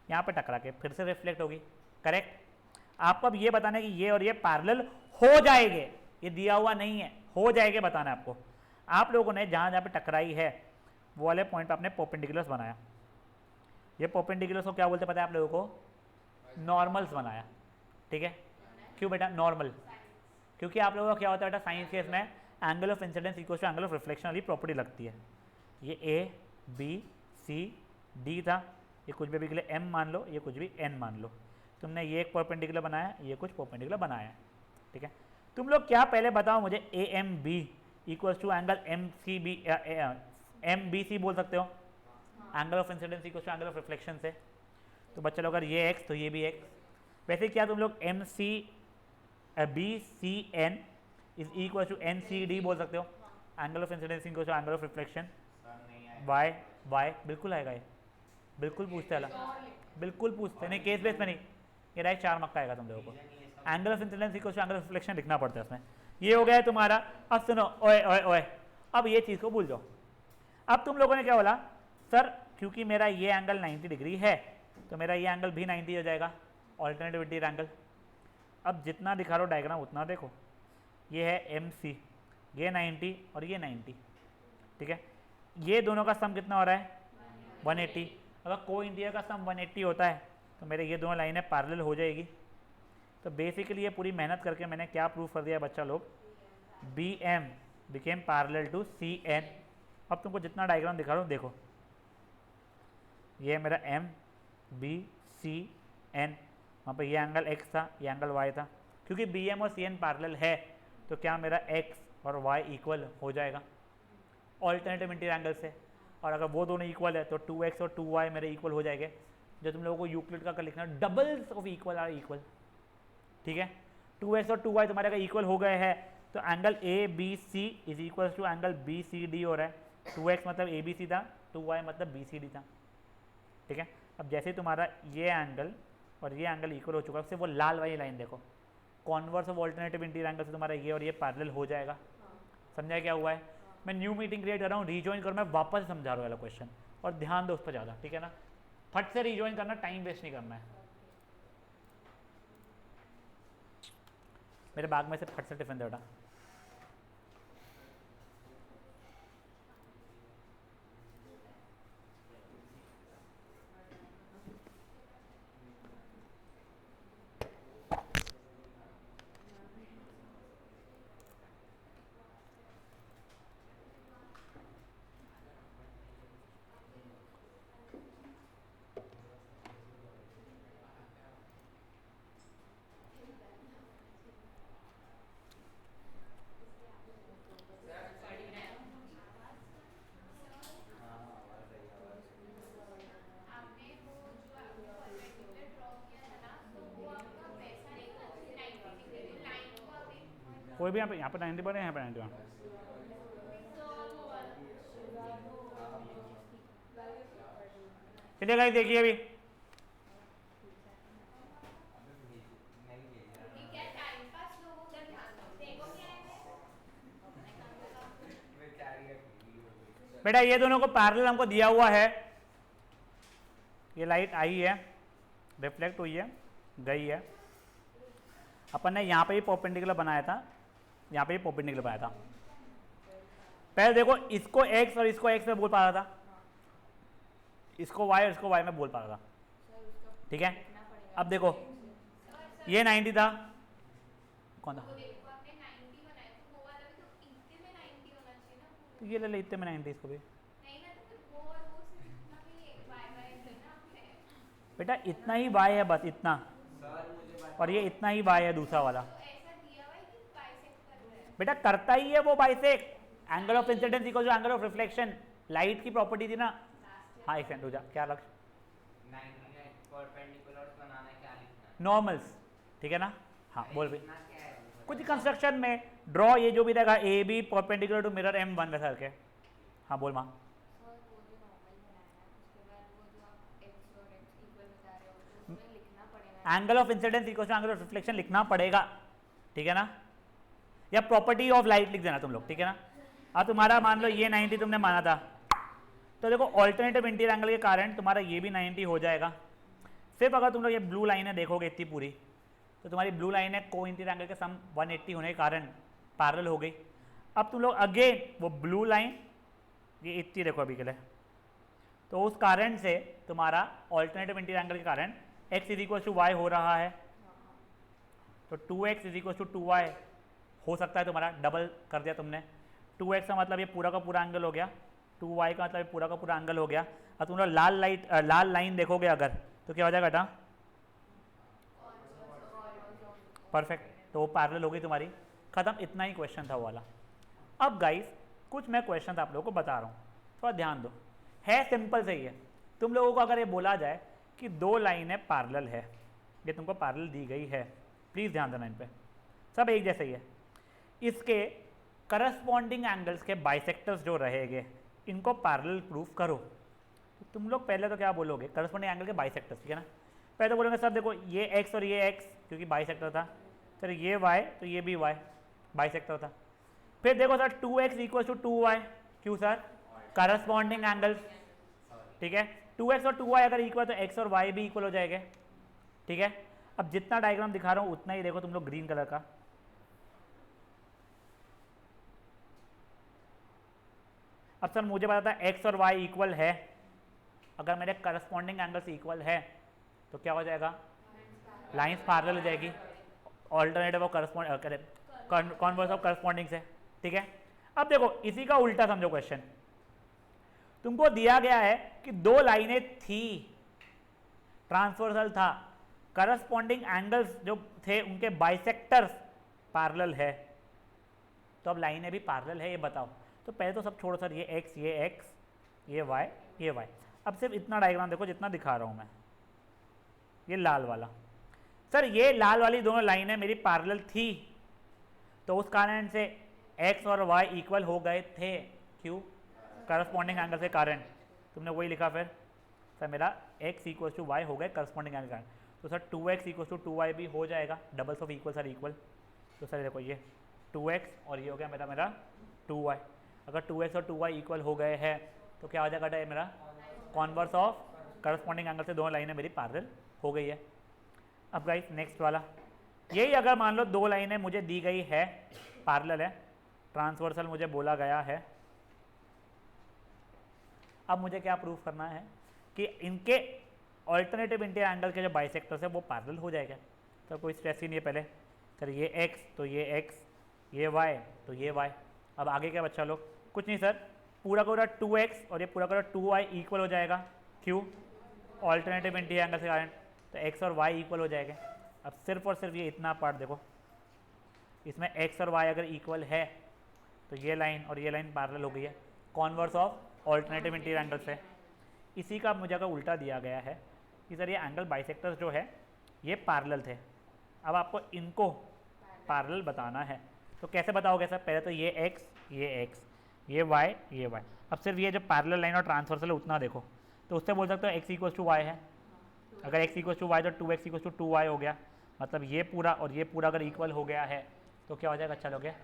S1: यहाँ पे टकरा के फिर से रिफ्लेक्ट होगी, करेक्ट। आपको अब ये बताना है कि ये और ये पैरेलल हो जाएंगे, ये दिया हुआ नहीं है, हो जाएंगे बताना है आपको। आप लोगों ने जहाँ जहाँ पे टकराई है वो वाले पॉइंट पे आपने परपेंडिकुलर्स बनाया। ये परपेंडिकुलर्स को क्या बोलते पता है आप लोगों को, नॉर्मल्स बनाया, ठीक है। क्यों बेटा नॉर्मल, क्योंकि आप लोगों का क्या होता है बेटा साइंस केस में angle of incidence equal to angle of reflection वाली प्रॉपर्टी लगती है। ये ए बी सी डी था, ये कुछ भी के लिए m मान लो, ये कुछ भी n मान लो। तुमने ये एक परपेंडिकुलर बनाया, ये कुछ परपेंडिकुलर बनाया, ठीक है, तुम लोग क्या पहले बताओ मुझे, A M B equals to angle M C B, M B C बोल सकते हो, angle of incidence equals to angle of reflection से। तो बच्चा लोग अगर ये एक्स तो ये भी एक्स। वैसे क्या तुम लोग M C B C N is equal to N C D बोल सकते हो, angle of incidence equal to angle of reflection why why. बिल्कुल आएगा ये, बिल्कुल पूछते हैं, बिल्कुल पूछते नहीं, केस बेस में नहीं, ये राइट 4 मार्क का आएगा तुम लोगों को। Angle of incidence equal to angle of reflection लिखना पड़ता है उसमें। ये हो गया है तुम्हारा। अब सुनो, ओए ओए ओए, अब ये चीज़ को भूल जाओ। अब तुम लोगों ने क्या बोला, सर क्योंकि मेरा ये एंगल 90 डिग्री है तो मेरा ये एंगल भी 90 हो जाएगा, ऑल्टरनेटिव एंगल। अब जितना दिखा रहा हो डायग्राम उतना देखो, ये है एम सी, ये 90 और ये 90, ठीक है। ये दोनों का सम कितना हो रहा है 180। अगर को इंटीरियर का सम 180 होता है तो मेरे ये दोनों लाइनें पैरेलल हो जाएगी। तो बेसिकली ये पूरी मेहनत करके मैंने क्या प्रूफ कर दिया बच्चा लोग, B M became parallel to C N. अब तुमको जितना डायग्राम दिखा रहा हूँ देखो, ये मेरा एम बी सी एन, वहाँ पर ये एंगल एक्स था, ये एंगल वाई था। क्योंकि बी एम और सी एन पैरेलल है तो क्या मेरा एक्स और वाई इक्वल हो जाएगा ऑल्टरनेटिव इंटीरियर एंगल से। और अगर वो दोनों इक्वल है तो 2x और 2y मेरे इक्वल हो जाएंगे। जो तुम लोगों को यूक्लिड का लिखना है, doubles of equal are equal, ठीक है। 2x और 2y तुम्हारे अगर इक्वल हो गए हैं तो angle A B C is equal to angle B C D हो रहा है। 2x मतलब ए बी सी था, 2y मतलब बी सी डी था, ठीक है। अब जैसे तुम्हारा ये एंगल और ये एंगल इक्वल हो चुका है, सिर्फ वो लाल वाली लाइन देखो, converse of alternative interior angle से तुम्हारा ये और ये पैरेलल हो जाएगा। समझा क्या हुआ है? मैं न्यू मीटिंग क्रिएट कर रहा हूँ, रीजॉइन करो, मैं वापस समझा रहा हूँ वाला क्वेश्चन, और ध्यान दो उस पर ज़्यादा, ठीक है ना। फट से रीजॉइन करना, टाइम वेस्ट नहीं करना है। मेरे बैग में से फट से टिफिन दे बेटा। कोई भी यहाँ पे 90 पर है, यहाँ पे 91। चलिए गाइस देखिए अभी, बेटा ये दोनों को पैरेलल हमको दिया हुआ है। ये लाइट आई है, रिफ्लेक्ट हुई है, गई है। अपन ने यहाँ पे ही परपेंडिकुलर बनाया था, यहाँ पे ही परपेंडिकुलर बनाया था। पहले देखो, इसको x और इसको x में बोल पा रहा था, इसको y और इसको y में बोल पा रहा था, ठीक है। अब देखो ये 90 था, कौन था, तो ये ले ले इतने में 90, इसको भी बेटा इतना ही y है, बस इतना, और ये इतना ही y है दूसरा वाला। बेटा करता ही है वो bisect, angle of incidence equal to angle of reflection, light की प्रॉपर्टी थी ना। हाँ एक सेकंड रुक जा, क्या लक्ष्य, नॉर्मल्स, ठीक है ना। हाँ बोल भाई, कुछ कंस्ट्रक्शन में ड्रॉ ये जो भी रहेगा, A B perpendicular to mirror M1 वैसा करके। हाँ बोल माँ। Angle of incidence equal to angle of reflection लिखना पड़ेगा, ठीक है ना, या प्रॉपर्टी ऑफ लाइट लिख देना तुम लोग, ठीक है ना। अब तुम्हारा मान लो ये 90 तुमने माना था, तो देखो ऑल्टरनेटिव इंटीरियर एंगल के कारण तुम्हारा ये भी 90 हो जाएगा। सिर्फ अगर तुम लोग ये ब्लू लाइनें देखोगे इतनी पूरी, तो तुम्हारी ब्लू लाइनें को इंटीरियर एंगल के सम 180 होने के कारण पैरेलल हो गई। अब तुम लोग अगेन वो ब्लू लाइन ये इतनी देखो अभी के लिए, तो उस कारण से तुम्हारा ऑल्टरनेटिव इंटीरियर एंगल के कारण x is equal to Y हो रहा है, तो 2x is equal to 2y हो सकता है तुम्हारा, डबल कर दिया तुमने। 2x का मतलब ये पूरा का पूरा एंगल हो गया, 2y का मतलब ये पूरा का पूरा एंगल हो गया। अब तुम लोग लाल लाइन देखोगे अगर, तो क्या हो जाएगा बेटा, परफेक्ट। तो वो पैरेलल हो गई तुम्हारी, खत्म। इतना ही क्वेश्चन था वो वाला। अब गाइस कुछ मैं क्वेश्चन आप लोगों को बता रहा हूँ, थोड़ा ध्यान दो, है सिंपल सही है। तुम लोगों को अगर ये बोला जाए कि दो लाइनें पैरेलल है, ये तुमको पैरेलल दी गई है, प्लीज़ ध्यान देना इन पे, सब एक जैसे ही है, इसके करस्पॉन्डिंग एंगल्स के बाइसेक्टर्स जो रहेंगे इनको पैरेलल प्रूफ करो। तो तुम लोग पहले तो क्या बोलोगे, करस्पॉन्डिंग एंगल के बाइसेक्टर्स, ठीक है ना। पहले तो बोलोगे सर देखो ये एक्स और ये एक्स क्योंकि बाइसेक्टर था, सर ये वाई तो ये भी वाई बाइसेक्टर था। फिर देखो sir 2x equal to 2y, क्यों सर, करस्पॉन्डिंग एंगल्स, ठीक है। 2x और 2y अगर इक्वल तो x और y भी इक्वल हो जाएंगे, ठीक है। अब जितना डायग्राम दिखा रहा हूं उतना ही देखो तुम लोग ग्रीन कलर का, अब सर मुझे पता था x और y इक्वल है, अगर मेरे करस्पॉन्डिंग एंगल्स इक्वल है तो क्या हो जाएगा, लाइंस पैरेलल हो जाएगी, alternative of converse of corresponding से, ठीक है। अब देखो इसी का उल्टा समझो क्वेश्चन, तुमको दिया गया है कि दो लाइनें थी, ट्रांसवर्सल था, करस्पॉन्डिंग एंगल्स जो थे उनके बाइसेक्टर्स पैरेलल है, तो अब लाइनें भी पैरेलल है ये बताओ। तो पहले तो सब छोड़ो सर, ये x ये y ये y, अब सिर्फ इतना डायग्राम देखो जितना दिखा रहा हूं मैं, ये लाल वाला, सर ये लाल वाली दोनों लाइनें मेरी पैरेलल थी, तो उस कारण से x और y इक्वल हो गए थे, क्यों, करस्पॉन्डिंग एंगल के कारण। तुमने वही लिखा फिर, सर मेरा x इक्वल टू वाई हो गए करस्पॉन्डिंग एंगल के कारण, तो sir 2x equal to 2y भी हो जाएगा, doubles of equal sir equal, तो सर देखो ये 2x और ये हो गया मेरा 2y, अगर 2x और 2y इक्वल हो गए हैं तो क्या हो जाएगा मेरा कॉन्वर्स ऑफ करस्पॉन्डिंग एंगल से दोनों लाइनें मेरी पैरेलल हो गई है। अब गाइस नेक्स्ट वाला, यही अगर मान लो दो लाइनें मुझे दी गई है पैरेलल है, ट्रांसवर्सल मुझे बोला गया है, अब मुझे क्या प्रूफ करना है कि इनके ऑल्टरनेटिव इंटीरियर एंगल के जो बाइसेक्टर्स है वो पैरेलल हो जाएगा। तो कोई स्ट्रेस ही नहीं है पहले, सर ये x तो ये x, ये y तो ये y, अब आगे क्या बच्चा लोग, कुछ नहीं सर, पूरा का पूरा 2x और ये पूरा का पूरा 2y इक्वल हो जाएगा, क्यों, ऑल्टरनेटिव इंटीरियर एंगल के कारण, तो x और y इक्वल हो जाएंगे। अब सिर्फ और सिर्फ ये इतना पार्ट देखो, इसमें x और y अगर इक्वल है तो ये लाइन और ये लाइन पैरेलल हो गई है, converse of alternative interior angle से। इसी का मुझे अगर उल्टा दिया गया है कि सर ये एंगल बाइसेक्टर्स जो है ये पैरेलल थे, अब आपको इनको पैरेलल बताना है, तो कैसे बताओगे सर, पहले तो ये x ये y ये y, अब सिर्फ ये जो पैरेलल लाइन और ट्रांसवर्सल है उतना देखो, तो उससे बोल सकते हो x इक्वल टू y है, अगर x इक्वल टू y तो 2x इक्वल टू 2y हो गया, मतलब ये पूरा और ये पूरा अगर इक्वल हो गया है तो क्या हो जाएगा, अच्छा हो गया,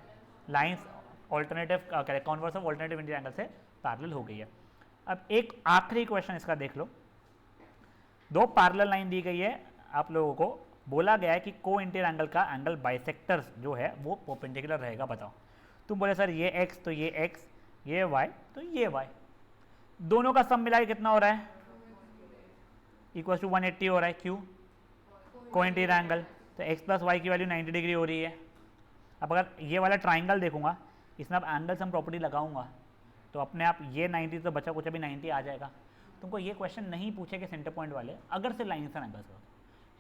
S1: lines alternative converse of alternative interior angle से पैरेलल हो गई है। अब एक आखिरी क्वेश्चन इसका देख लो, दो पैरेलल लाइन दी गई है, आप लोगों को बोला गया है कि को इंटीरियर एंगल का एंगल बाइसेक्टर्स जो है वो परपेंडिकुलर रहेगा, बताओ। तुम बोले सर ये x तो ये x, ये y तो ये y, दोनों का सम मिला के कितना हो रहा है, इक्वल टू 180 हो रहा है, क्यों, को इंटीरियर एंगल, तो x प्लस वाई की वैल्यू 90 डिग्री हो रही है। अब अगर ये वाला ट्राइंगल देखूंगा, इसमें अब एंगल सम प्रॉपर्टी लगाऊंगा तो अपने आप ये 90 तो बचा कुछ अभी 90 आ जाएगा। तुमको ये क्वेश्चन नहीं पूछेगा सेंटर पॉइंट वाले, अगर से लाइन से एंगल्स हो,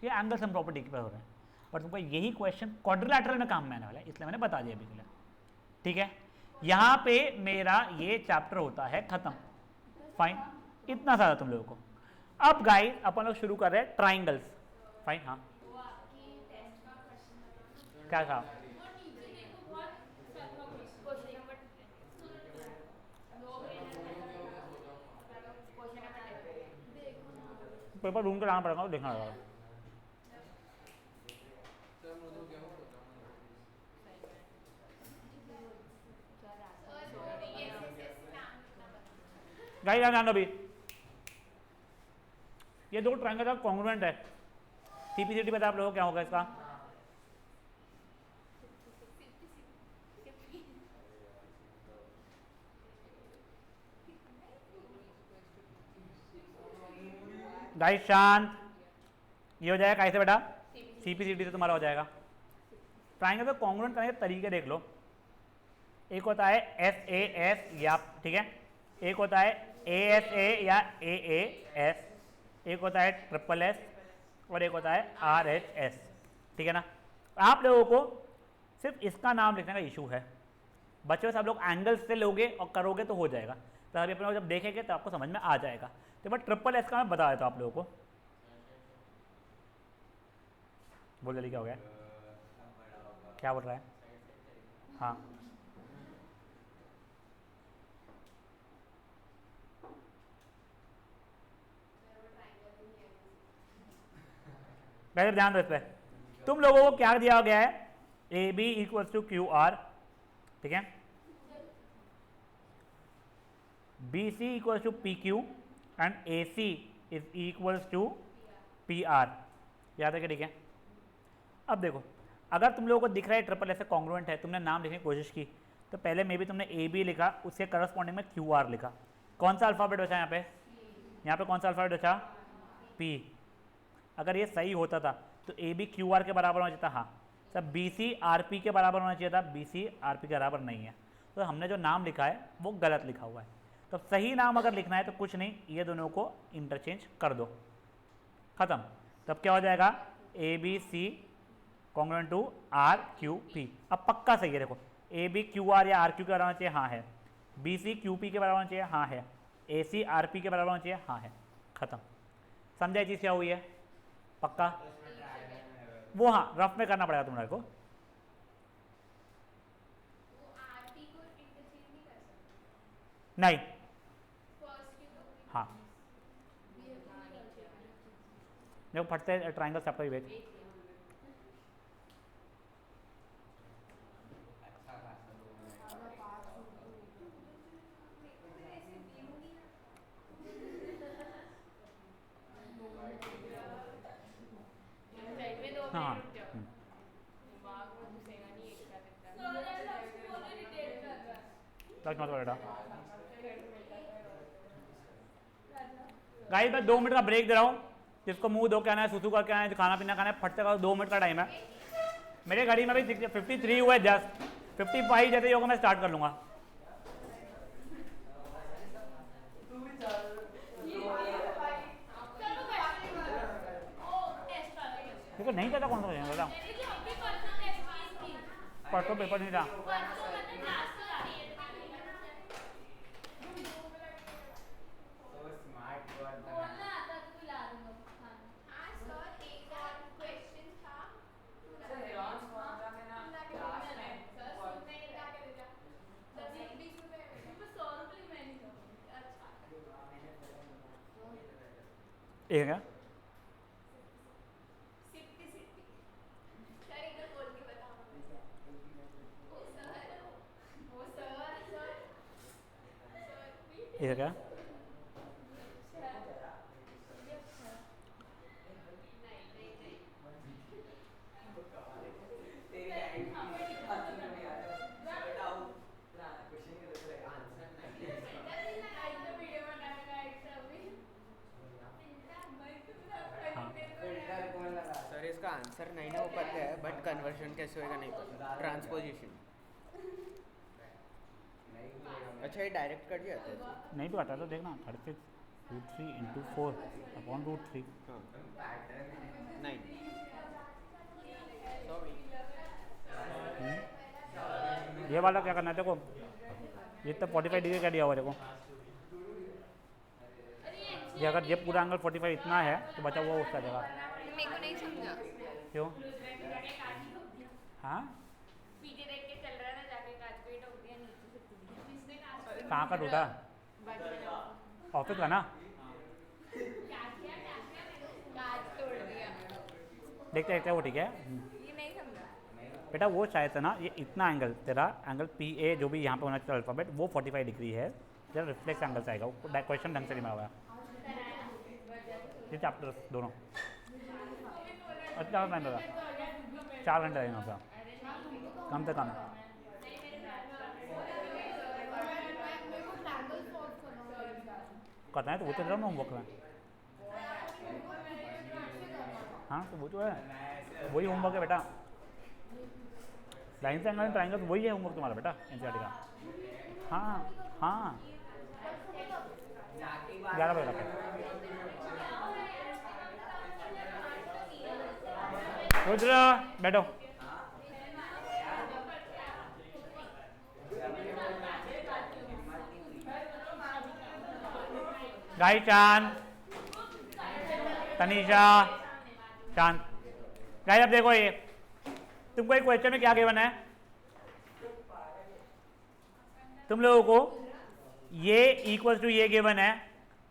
S1: ये एंगल सम प्रॉपर्टी पर हो रहा है, पर तुमको यही क्वेश्चन क्वाड्रिलैटरल में काम में आने वाला है, इसलिए मैंने बता दिया अभी के लिए, ठीक है। यहाँ पे मेरा ये चैप्टर होता है खत्म, फाइन, इतना सारा तुम लोगों को। अब गाइस अपन लोग शुरू कर रहे हैं ट्राइंगल्स, फाइन, हाँ क्या था, पेपर रूम के लाना पड़ेगा, देखना पड़ेगा। गाइस ध्यान दो अभी, ये दो ट्रायंगल का कॉन्ग्रुएंट है, सीपीसीटी पता आप लोगों को क्या होगा इसका, गाइस शांत, ये हो जाएगा कैसे बेटा, सीपीसीटी से तुम्हारा हो जाएगा। ट्रायंगल को कॉन्ग्रुएंट करने के तरीके देख लो, एक होता है SAS या, ठीक है, एक होता है ASA या AAS, एक होता है SSS और एक होता है RHS, ठीक है ना। आप लोगों को सिर्फ इसका नाम लिखने का इशू है, बच्चों सब लोग एंगल्स से लोगे और करोगे तो हो जाएगा, तो अभी अपने जब देखेंगे तो आपको समझ में आ जाएगा। तो बट ट्रिपल एस का मैं बता देता हूँ आप लोगों को। बोल जल्दी क्या हो गया, क्या बोल रहा है? हाँ पहले ध्यान दो इस पर, तुम लोगों को क्या दिया गया है, A B equals to Q R, ठीक है, B C equals to P Q and A C is equals to P R, याद है क्या? ठीक है। अब देखो अगर तुम लोगों को दिख रहा है ट्रिपल एस से कॉन्ग्रुएंट है, तुमने नाम लिखने की कोशिश की तो पहले में भी तुमने ए बी लिखा, उसके करस्पॉन्डिंग में क्यू आर लिखा, कौन सा अल्फाबेट बचा यहाँ पे? यहाँ पे कौन सा अल्फाबेट बचा? पी। अगर ये सही होता था तो ए बी क्यू आर के बराबर होना चाहिए था, हाँ sir B C R P के बराबर होना चाहिए था, बी सी आर पी के बराबर नहीं है, तो हमने जो नाम लिखा है वो गलत लिखा हुआ है। तो सही नाम अगर लिखना है तो कुछ नहीं, ये दोनों को इंटरचेंज कर दो, खत्म। तब क्या हो जाएगा, A B C congruent to R Q P. अब पक्का सही है, देखो ए बी क्यू आर या आर क्यू के बराबर होना चाहिए, हाँ है, बी सी क्यू पी के बराबर होना चाहिए, हाँ है, ए सी आर पी के बराबर होना चाहिए, हाँ है, खत्म। समझा चीज़ क्या हुई है? पक्का? वो हाँ रफ में करना पड़ेगा तुम्हारे को। नहीं, हाँ देखो फटते ट्राइंगल सेपरेट वेज, हाँ बेटा गाइस मैं 2 मिनट का ब्रेक दे रहा हूँ, जिसको मुंह धो के आना है, सुसु करके आना है, खाना पीना खाना है, फटते का 2 मिनट का टाइम है। मेरे घड़ी में भी 53 हुआ है, जस्ट 55 जैसे ही होगा मैं स्टार्ट कर लूँगा। देखो नहीं चाहता कौन सा बता, परसों पेपर नहीं था। एक है एक है
S2: सर इसका आंसर नहीं ना हो पाता है, बट कन्वर्शन कैसे होएगा नहीं पता, ट्रांसपोजिशन। अच्छा ये डायरेक्ट कट जाता है?
S1: नहीं तो आता तो देखना 36√3 इंटू 4 अपॉन √3।
S2: हाँ 9 सॉरी।
S1: ये वाला क्या करना है देखो, ये तो 45 डिग्री का दिया हुआ है देखो, ये अगर ये पूरा एंगल 45 इतना है तो बचा हुआ उसका जगह।
S3: मेरे को नहीं समझा
S1: क्यों? हाँ
S3: पीछे देख के चल रहा है ना, जाके कांच पे ठोक दिया, नीचे से टूट गया। किसने कांच पे?
S1: कहाँ का टूटा? ऑफिस का ना,
S3: कांच तोड़ दिया।
S1: देखते देखते वो ठीक है।
S3: ये नहीं समझा
S1: बेटा वो शायद से ना, ये इतना एंगल तेरा एंगल पी ए जो भी यहाँ पे होना चाहिए अल्फाबेट, वो 45 डिग्री है, जरा रिफ्लेक्स एंगल से आएगा, वो क्वेश्चन ढंग से नहीं बना हुआ। ये चैप्टर दोनों अच्छा टाइम लगा, 4 घंटे लगेंगे आपका कम से कम। करना है तो वो तो जरा होमवर्क में, हाँ तो वो तो है, वही होमवर्क है बेटा, लाइन से एंगल ट्राइंगल वही है होमवर्क तुम्हारा बेटा एनसीईआरटी का। हाँ हाँ 11 बजे तक रुद्र बैठो। गाइस शांत, तनीषा शांत। गाइस अब देखो, ये तुमको एक क्वेश्चन में क्या गिवन है, तुम लोगों को ये इक्वल टू ये गिवन है,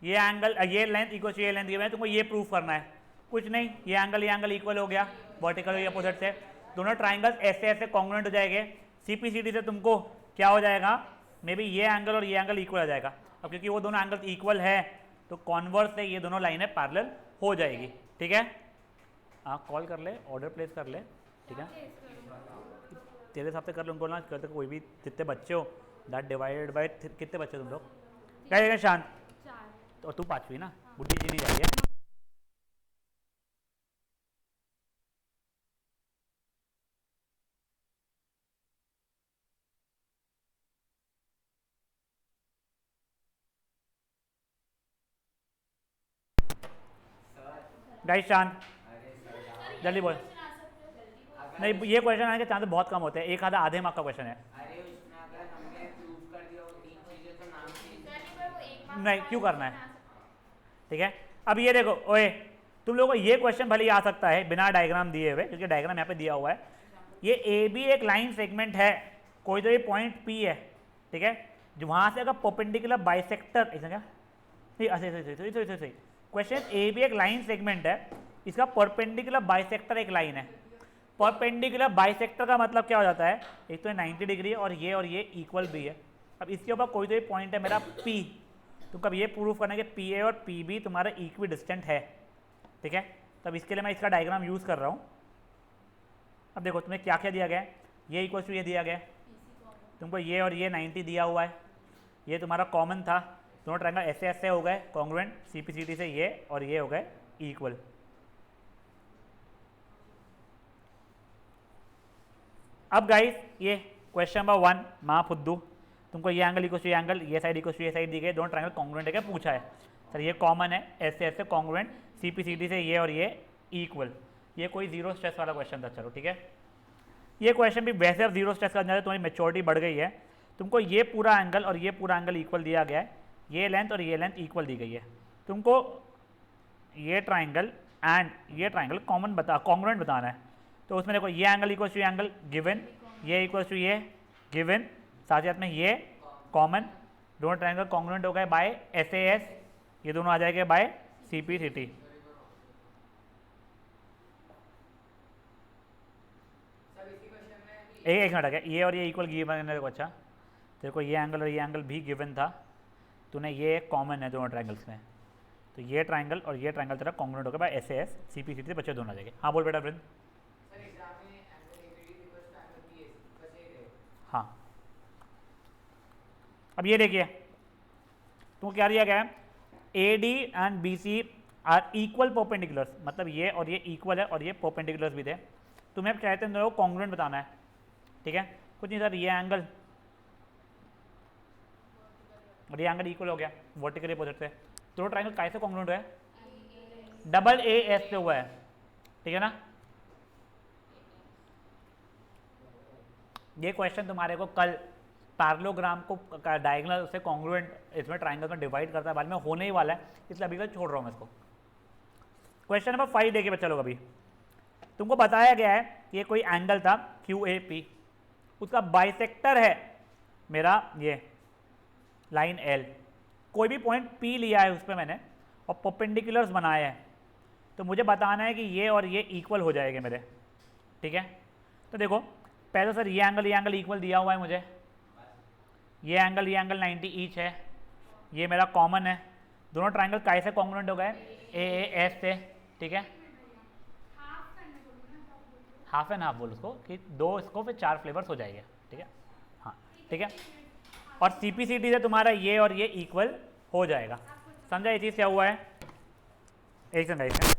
S1: ये एंगल, ये लेंथ इक्वल टू ये लेंथ गिवन है, तुमको ये प्रूफ करना है। कुछ नहीं, ये एंगल इक्वल हो गया वर्टिकल अपोजिट से, दोनों ट्राइंगल्स ऐसे ऐसे कॉन्ग्रुएंट हो जाएंगे। सीपीसीटी से तुमको क्या हो जाएगा, मे बी ये एंगल और ये एंगल इक्वल हो जाएगा। अब क्योंकि वो दोनों एंगल इक्वल है तो कॉन्वर्स से ये दोनों लाइनें पैरेलल हो जाएगी। ठीक है, हाँ कॉल कर ले, ऑर्डर प्लेस कर ले। ठीक है, तेरे हिसाब से कर लो, उनको ना करते कोई भी, जितने बच्चे हो दैट डिवाइडेड बाय कितने बच्चे तुम लोग, क्या है शांत, तो तू पांचवी ना, बुद्धि जी नहीं जा रही है। गाइस शांत, जल्दी बोल। नहीं, ये क्वेश्चन आने के चांसेस बहुत कम होते हैं, एक आधा आधे मार्क का क्वेश्चन है।
S2: अरे उसमें अगर हमने प्रूव कर दिया वो तीन चीजें तो नाम चेंज
S1: नहीं, क्यों करना है। ठीक है, अब ये देखो, ओए तुम लोगों को ये क्वेश्चन भले ही आ सकता है बिना डायग्राम दिए हुए, क्योंकि डायग्राम यहाँ पे दिया हुआ है। ये ए बी एक लाइन सेगमेंट है, कोई तो ये पॉइंट पी है, ठीक है, जो वहां से अगर परपेंडिकुलर बाइसेक्टर, ऐसा क्या, सही क्वेश्चन, ए बी एक लाइन सेगमेंट है, इसका परपेंडिकुलर बाइसेक्टर एक लाइन है। परपेंडिकुलर बाइसेक्टर का मतलब क्या हो जाता है, एक तो 90 डिग्री और ये इक्वल भी है। अब इसके ऊपर कोई तो ये पॉइंट है मेरा पी, तो कब ये प्रूफ करना है कि पी ए और पी बी तुम्हारा इक्वी डिस्टेंट है। ठीक है, तब इसके लिए मैं इसका डायग्राम यूज़ कर रहा हूँ। अब देखो तुम्हें क्या क्या दिया गया है, ये इक्वल टू ये दिया गया है, तुमको ये और ये 90 दिया हुआ है, ये तुम्हारा कॉमन था, दोनों ट्रायंगल ऐसे ऐसे हो गए कॉन्ग्रुएंट, सीपीसीटी से ये और ये हो गए इक्वल। अब गाइस ये क्वेश्चन नंबर 1 माँ फुद्दू, तुमको ये एंगल इक्वल टू ये एंगल, ये साइड इक्वल टू ये साइड दी गई, दोनों ट्रायंगल कॉन्ग्रुएंट है क्या पूछा है। सर ये कॉमन है, ऐसे ऐसे कॉन्ग्रुएंट, सीपीसीटी से ये और ये इक्वल। ये कोई जीरो स्ट्रेस वाला क्वेश्चन था। चलो ठीक है, ये क्वेश्चन भी वैसे अब जीरो स्ट्रेस का जाए, तुम्हारी मेच्योरिटी बढ़ गई है। तुमको ये पूरा एंगल और ये पूरा एंगल इक्वल दिया गया है, ये लेंथ और ये लेंथ इक्वल दी गई है, तुमको ये ट्राइंगल एंड ये ट्राइंगल कॉमन कॉन्ग्रुएंट बताना है। तो उसमें देखो ये एंगल इक्वल टू ये एंगल गिवन, ये इक्वल टू ये गिवन, साथ ही साथ में ये कॉमन, दोनों ट्राइंगल कॉन्ग्रुएंट हो गए बाय SAS, ये दोनों आ जाएंगे बाय CPCT। एक मिनट आ गया, ये और ये इक्वल गिवन है। देखो अच्छा, तेरे को ये एंगल और ये एंगल भी गिवन था, तूने ये कॉमन है दोनों ट्राइंगल्स में, तो ये ट्राइंगल और ये ट्राइंगल तेरा कॉन्ग्रुएंट होगा बाय SAS, CPCT से बच्चे दोनों आ जाएंगे। हाँ बोल बेटा वृंद। हाँ, अब ये देखिए तुमको क्या दिया गया है, AD and BC are equal perpendiculars, मतलब ये और ये इक्वल है और ये परपेंडिकुलर्स भी थे। तुम्हें अब चाहते हैं कॉन्ग्रुएंट बताना है। ठीक है, कुछ नहीं सर, ये एंगल और ये एंगल इक्वल हो गया वर्टिकल अपोजिट से, दोनों ट्राइंगल कैसे कॉन्ग्रुएंट है, डबल AS से हुआ है। ठीक है ना, ये क्वेश्चन तुम्हारे को कल पैरेललोग्राम को डायगोनल से कॉन्ग्रुएंट इसमें ट्राइंगल में डिवाइड करता है, बाद में होने ही वाला है, इसलिए अभी तक छोड़ रहा हूँ मैं इसको। क्वेश्चन नंबर 5 देखिए बच्चा लोग, अभी तुमको बताया गया है कि ये कोई एंगल था QAP, उसका बाइसेक्टर है मेरा ये लाइन L, कोई भी पॉइंट P लिया है उस पर मैंने और परपेंडिकुलर्स बनाए हैं, तो मुझे बताना है कि ये और ये इक्वल हो जाएंगे मेरे। ठीक है, तो देखो पहले सर ये एंगल इक्वल दिया हुआ है मुझे, ये एंगल 90 ईच है, ये मेरा कॉमन है, दोनों ट्राइंगल कैसे कॉन्ग्रुएंट हो गए, AAS से। ठीक है, हाफ एंड हाफ बोल उसको कि दो इसको फिर 4 फ्लेवर्स हो जाएंगे। ठीक है, हाँ ठीक है, और CPCT से तुम्हारा ये और ये इक्वल हो जाएगा। समझा ये चीज़ क्या हुआ है, एक सेकंड।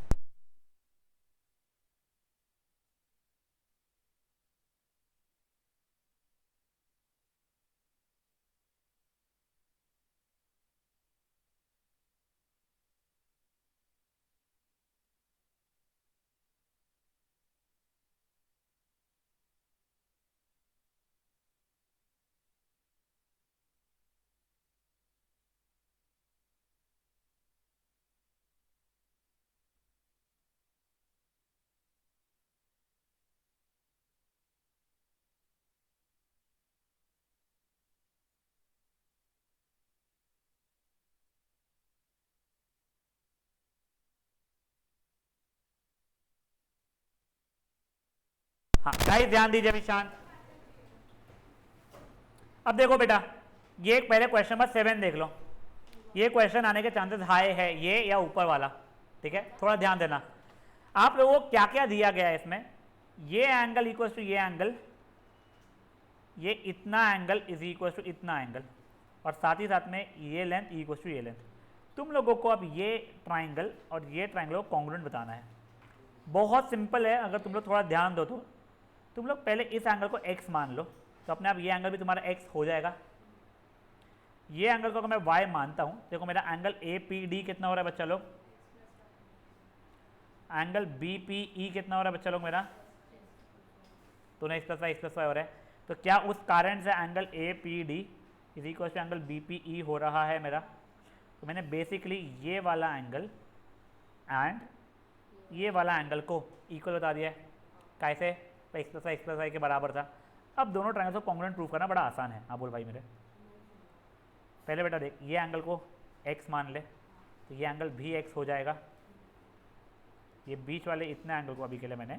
S1: हाँ गाइस ध्यान दीजिए अभी शांत। अब देखो बेटा, ये एक पहले क्वेश्चन नंबर 7 देख लो, ये क्वेश्चन आने के चांसेस हाई है, ये या ऊपर वाला, ठीक है, थोड़ा ध्यान देना। आप लोगों को क्या क्या दिया गया है इसमें, ये एंगल इक्वल टू ये एंगल, ये इतना एंगल इज इक्वल टू इतना एंगल, और साथ ही साथ में ये लेंथ इक्वल टू ये लेंथ। तुम लोगों को अब ये ट्राइंगल और ये ट्राइंगल को कॉन्ग्रुएंट बताना है। बहुत सिंपल है, अगर तुम लोग थोड़ा ध्यान दो तो तुम लोग पहले इस एंगल को x मान लो, तो अपने आप ये एंगल भी तुम्हारा x हो जाएगा। ये एंगल को अगर मैं y मानता हूं, देखो मेरा एंगल APD कितना हो रहा है बच्चा लोग, एंगल BPE कितना हो रहा है बच्चा लोग मेरा, तो ना x+y हो रहा है। तो क्या उस कारण से angle APD is equal to angle BPE हो रहा है मेरा। तो मैंने बेसिकली ये वाला एंगल एंड ये वाला एंगल को इक्वल बता दिया है, कैसे, x+y के बराबर था। अब दोनों ट्रायंगल्स को कॉन्ग्रुएंट प्रूफ करना बड़ा आसान है। हाँ बोल भाई मेरे, पहले बेटा देख, ये एंगल को x मान ले, तो ये एंगल भी x हो जाएगा, ये बीच वाले इतने एंगल को अभी के लिए मैंने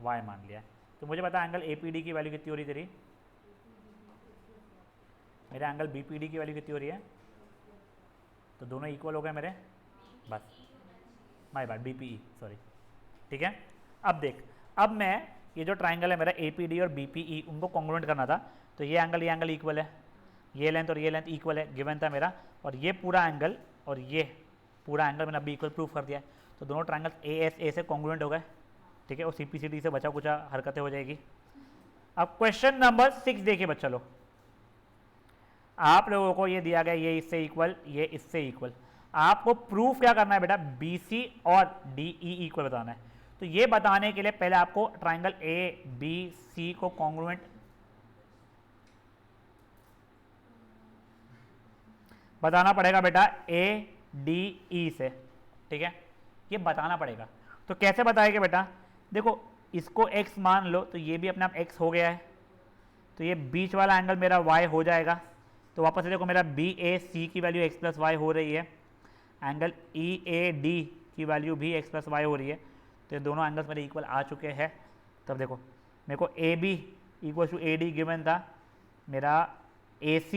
S1: y मान लिया है। तो मुझे पता एंगल APD की वैल्यू कितनी हो रही तेरी, मेरा एंगल BPD की वैल्यू कितनी हो रही है, तो दोनों इक्वल हो गए मेरे, बस माय बैड BPE सॉरी, ठीक है। अब देख, अब मैं ये जो ट्राइंगल है मेरा APD और BPE, उनको कॉन्ग्रुएंट करना था, तो ये एंगल इक्वल है, ये लेंथ और ये लेंथ इक्वल है, गिवन था मेरा, और ये पूरा एंगल और ये पूरा एंगल मैंने अभी इक्वल प्रूफ कर दिया है। तो दोनों ट्राइंगल ASA से कॉन्ग्रुएंट हो गए, ठीक है, और CPCD से बचा कुचा हरकतें हो जाएगी। अब क्वेश्चन नंबर 6 देखिए बच्चा लोग, आप लोगों को ये दिया गया, ये इससे इक्वल, ये इससे इक्वल, आपको प्रूफ क्या करना है बेटा, BC और DE इक्वल बताना है। तो ये बताने के लिए पहले आपको ट्राइंगल ABC को कॉन्ग्रुएंट बताना पड़ेगा बेटा ADE से, ठीक है, ये बताना पड़ेगा। तो कैसे बताएंगे बेटा, देखो इसको x मान लो, तो ये भी अपने आप x हो गया है, तो ये बीच वाला एंगल मेरा y हो जाएगा। तो वापस से देखो मेरा BAC की वैल्यू x+y हो रही है, एंगल EAD की वैल्यू भी x+y हो रही है, तो ये दोनों एंगल्स मेरे इक्वल आ चुके हैं। तब देखो मेरे को AB equal to AD given था, मेरा AC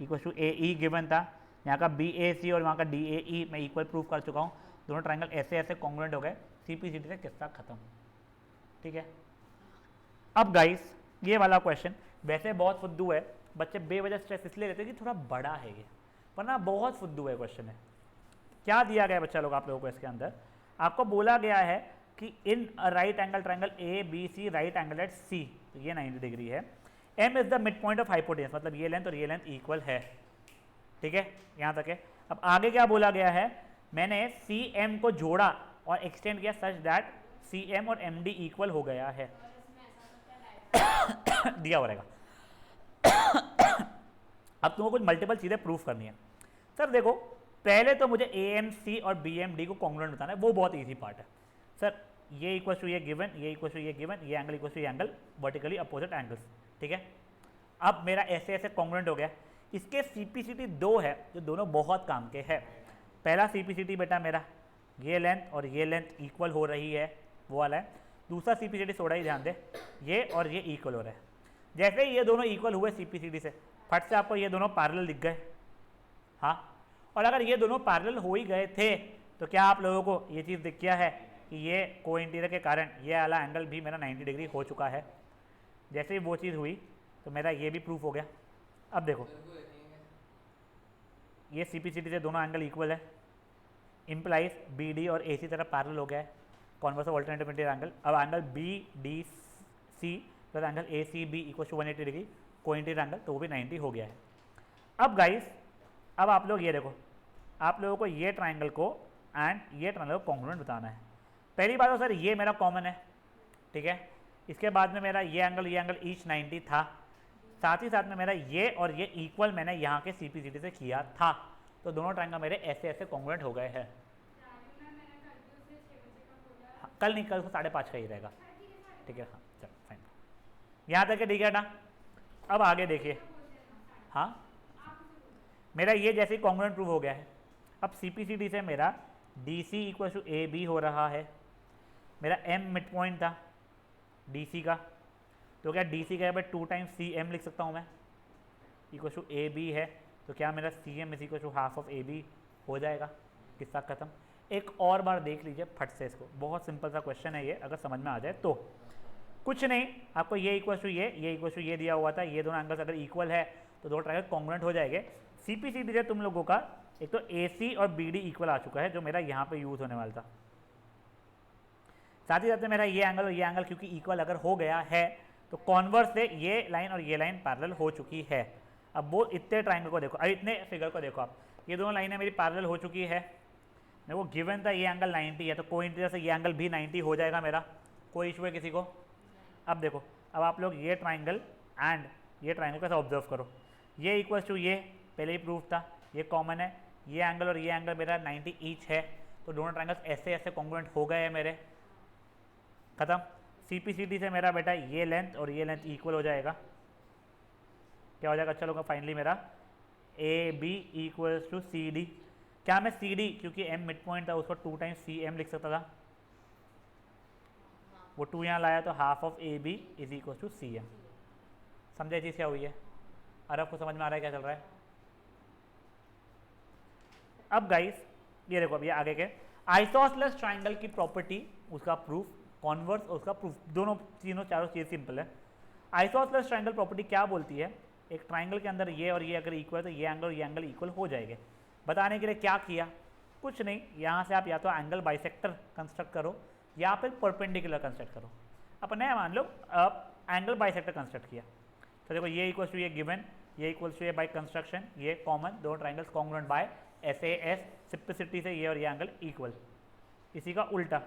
S1: equal to AE given था, यहाँ का BAC और वहाँ का DAE मैं इक्वल प्रूफ कर चुका हूँ। दोनों ट्राइंगल ऐसे ऐसे कॉन्ग्रुएंट हो गए, CPCD से किस्सा खत्म, ठीक है। अब गाइस ये वाला क्वेश्चन वैसे बहुत फुद्दू है, बच्चे बेवजह स्ट्रेस इसलिए लेते हैं कि थोड़ा बड़ा है ये, वरना बहुत फुद्दू है क्वेश्चन है। क्या दिया गया बच्चा लोग आप लोगों को, इसके अंदर आपको बोला गया है कि in right angle triangle ABC right angle at C, तो ये 90 डिग्री है, M is the mid point of hypotenuse, मतलब ये लेंथ और ये लेंथ इक्वल है, ठीक है, यहाँ तक है। अब आगे क्या बोला गया है, मैंने CM को जोड़ा और एक्सटेंड किया सच दैट CM और MD इक्वल हो गया है दिया हो रहेगा। अब तुमको कुछ मल्टीपल चीज़ें प्रूफ करनी है। सर देखो पहले तो मुझे AMC और BMD को कॉन्ग्रुएंट बताना है, वो बहुत ईजी पार्ट है। सर ये इक्वल टू ये गिवन, ये इक्वल टू ये गिवन, ये एंगल इक्वल टू ये एंगल, वर्टिकली अपोजिट एंगल्स, ठीक है। अब मेरा ऐसे ऐसे कॉन्ग्रुएंट हो गया। इसके CPCD 2 है जो दोनों बहुत काम के हैं। पहला CPCD बेटा मेरा ये लेंथ और ये लेंथ इक्वल हो रही है, वो वाला है। दूसरा CPCD थोड़ा ही ध्यान दे, ये और ये इक्वल हो रहा है। जैसे ही ये दोनों इक्वल हुए CPCD से, फट से आपको ये दोनों पैरेलल दिख गए। हाँ, और अगर ये दोनों पैरेलल हो ही गए थे तो क्या आप लोगों को ये चीज़ दिख गया है कि ये को इंटीरियर के कारण ये वाला एंगल भी मेरा 90 डिग्री हो चुका है। जैसे ही वो चीज़ हुई तो मेरा ये भी प्रूफ हो गया। अब देखो ये CPCD से दोनों एंगल इक्वल है, इम्प्लाइज BD और AC तरफ पैरेलल हो गया है, converse of alternative interior angle. अब angle BDC plus angle ACB equal to 180 degree cointerior angle, तो वो भी 90 हो गया है। अब गाइस अब आप लोग ये देखो, आप लोगों को ये ट्राइंगल को एंड ये ट्राइंगल को कॉन्ग्रुएंट बताना है। पहली बात तो सर ये मेरा कॉमन है, ठीक है। इसके बाद में मेरा ये एंगल ईच 90 था, साथ ही साथ में मेरा ये और ये इक्वल मैंने यहाँ के CPCD से किया था, तो दोनों ट्राइंगल मेरे ऐसे ऐसे कॉन्ग्रुएंट हो गए हैं। कल नहीं, कल को 5:30 का ही रहेगा, ठीक है। हाँ चल फाइन, यहाँ तक है, ठीक है ना। अब आगे देखिए, हाँ मेरा ये जैसे ही कॉन्ग्रुएंट प्रूव हो गया है। अब CPCD से मेरा DC इक्वल टू AB हो रहा है, मेरा M मिड पॉइंट था, डी सी का, तो क्या डी सी का यहाँ पे 2 टाइम्स सी एम लिख सकता हूँ मैं, इक्वल टू ए बी है, तो क्या मेरा C M is equal to half of A B हो जाएगा, किस्सा खत्म। एक और बार देख लीजिए फट से इसको, बहुत सिंपल सा क्वेश्चन है ये, अगर समझ में आ जाए तो। कुछ नहीं, आपको ये इक्वल टू ये इक्वल टू ये दिया हुआ था, ये दोनों एंगल्स अगर इक्वल है तो दो ट्रायंगल कॉन्ग्रुएंट हो जाएंगे। सीपीसीडी से तुम लोगों का एक तो AC और BD इक्वल आ चुका है, जो मेरा यहाँ पे यूज होने वाला था। साथ ही साथ में मेरा ये एंगल और ये एंगल क्योंकि इक्वल अगर हो गया है तो कॉन्वर्स से ये लाइन और ये लाइन पैरेलल हो चुकी है। अब वो इतने ट्राइंगल को देखो, इतने फिगर को देखो आप, ये दोनों लाइनें मेरी पैरेलल हो चुकी है। मेरे को गिवन था ये एंगल 90 है, तो कोइंसिडेंस से ये एंगल भी 90 हो जाएगा मेरा, कोई इशू है किसी को? अब देखो, अब आप लोग ये ट्राइंगल एंड ये ट्राइंगल कैसे ऑब्जर्व करो, ये इक्वल टू ये पहले ही प्रूफ था, ये कॉमन है, ये एंगल और ये एंगल मेरा 90 ईच है, तो दोनों ट्राइंगल्स ऐसे ऐसे कॉन्ग्रुएंट हो गए हैं मेरे, खत्म। सीपीसीडी से मेरा बेटा ये लेंथ और ये लेंथ इक्वल हो जाएगा, क्या हो जाएगा? चलो फाइनली मेरा A B equals to C D. क्या मैं सी डी, क्योंकि एम मिड पॉइंट था उसको 2 टाइम्स सी एम लिख सकता था, वो 2 यहाँ लाया तो half of A B is equal to C M. समझे चीज़ क्या हुई है? और आपको समझ में आ रहा है क्या चल रहा है? अब गाइस ये देखो, अब ये आगे के आइसोसेलेस ट्राइंगल की प्रॉपर्टी, उसका प्रूफ, कॉन्वर्स उसका प्रूफ, दोनों तीनों चारों चीज़ सिंपल है। आइसोसेलेस ट्राइंगल प्रॉपर्टी क्या बोलती है? एक ट्राइंगल के अंदर ये और ये अगर इक्वल है तो ये एंगल और ये एंगल इक्वल हो जाएंगे। बताने के लिए क्या किया? कुछ नहीं, यहाँ से आप या तो एंगल बाइसेक्टर कंस्ट्रक्ट करो या फिर परपेंडिकुलर कंस्ट्रक्ट करो। अपने मान लो एंगल बाइसेक्टर कंस्ट्रक्ट किया, तो देखो ये इक्वल टू ये गिवन, ये इक्वल टू ये बाय कंस्ट्रक्शन, ये कॉमन, दोनों triangles congruent by SAS, simplicity से ये और ये एंगल इक्वल। इसी का उल्टा,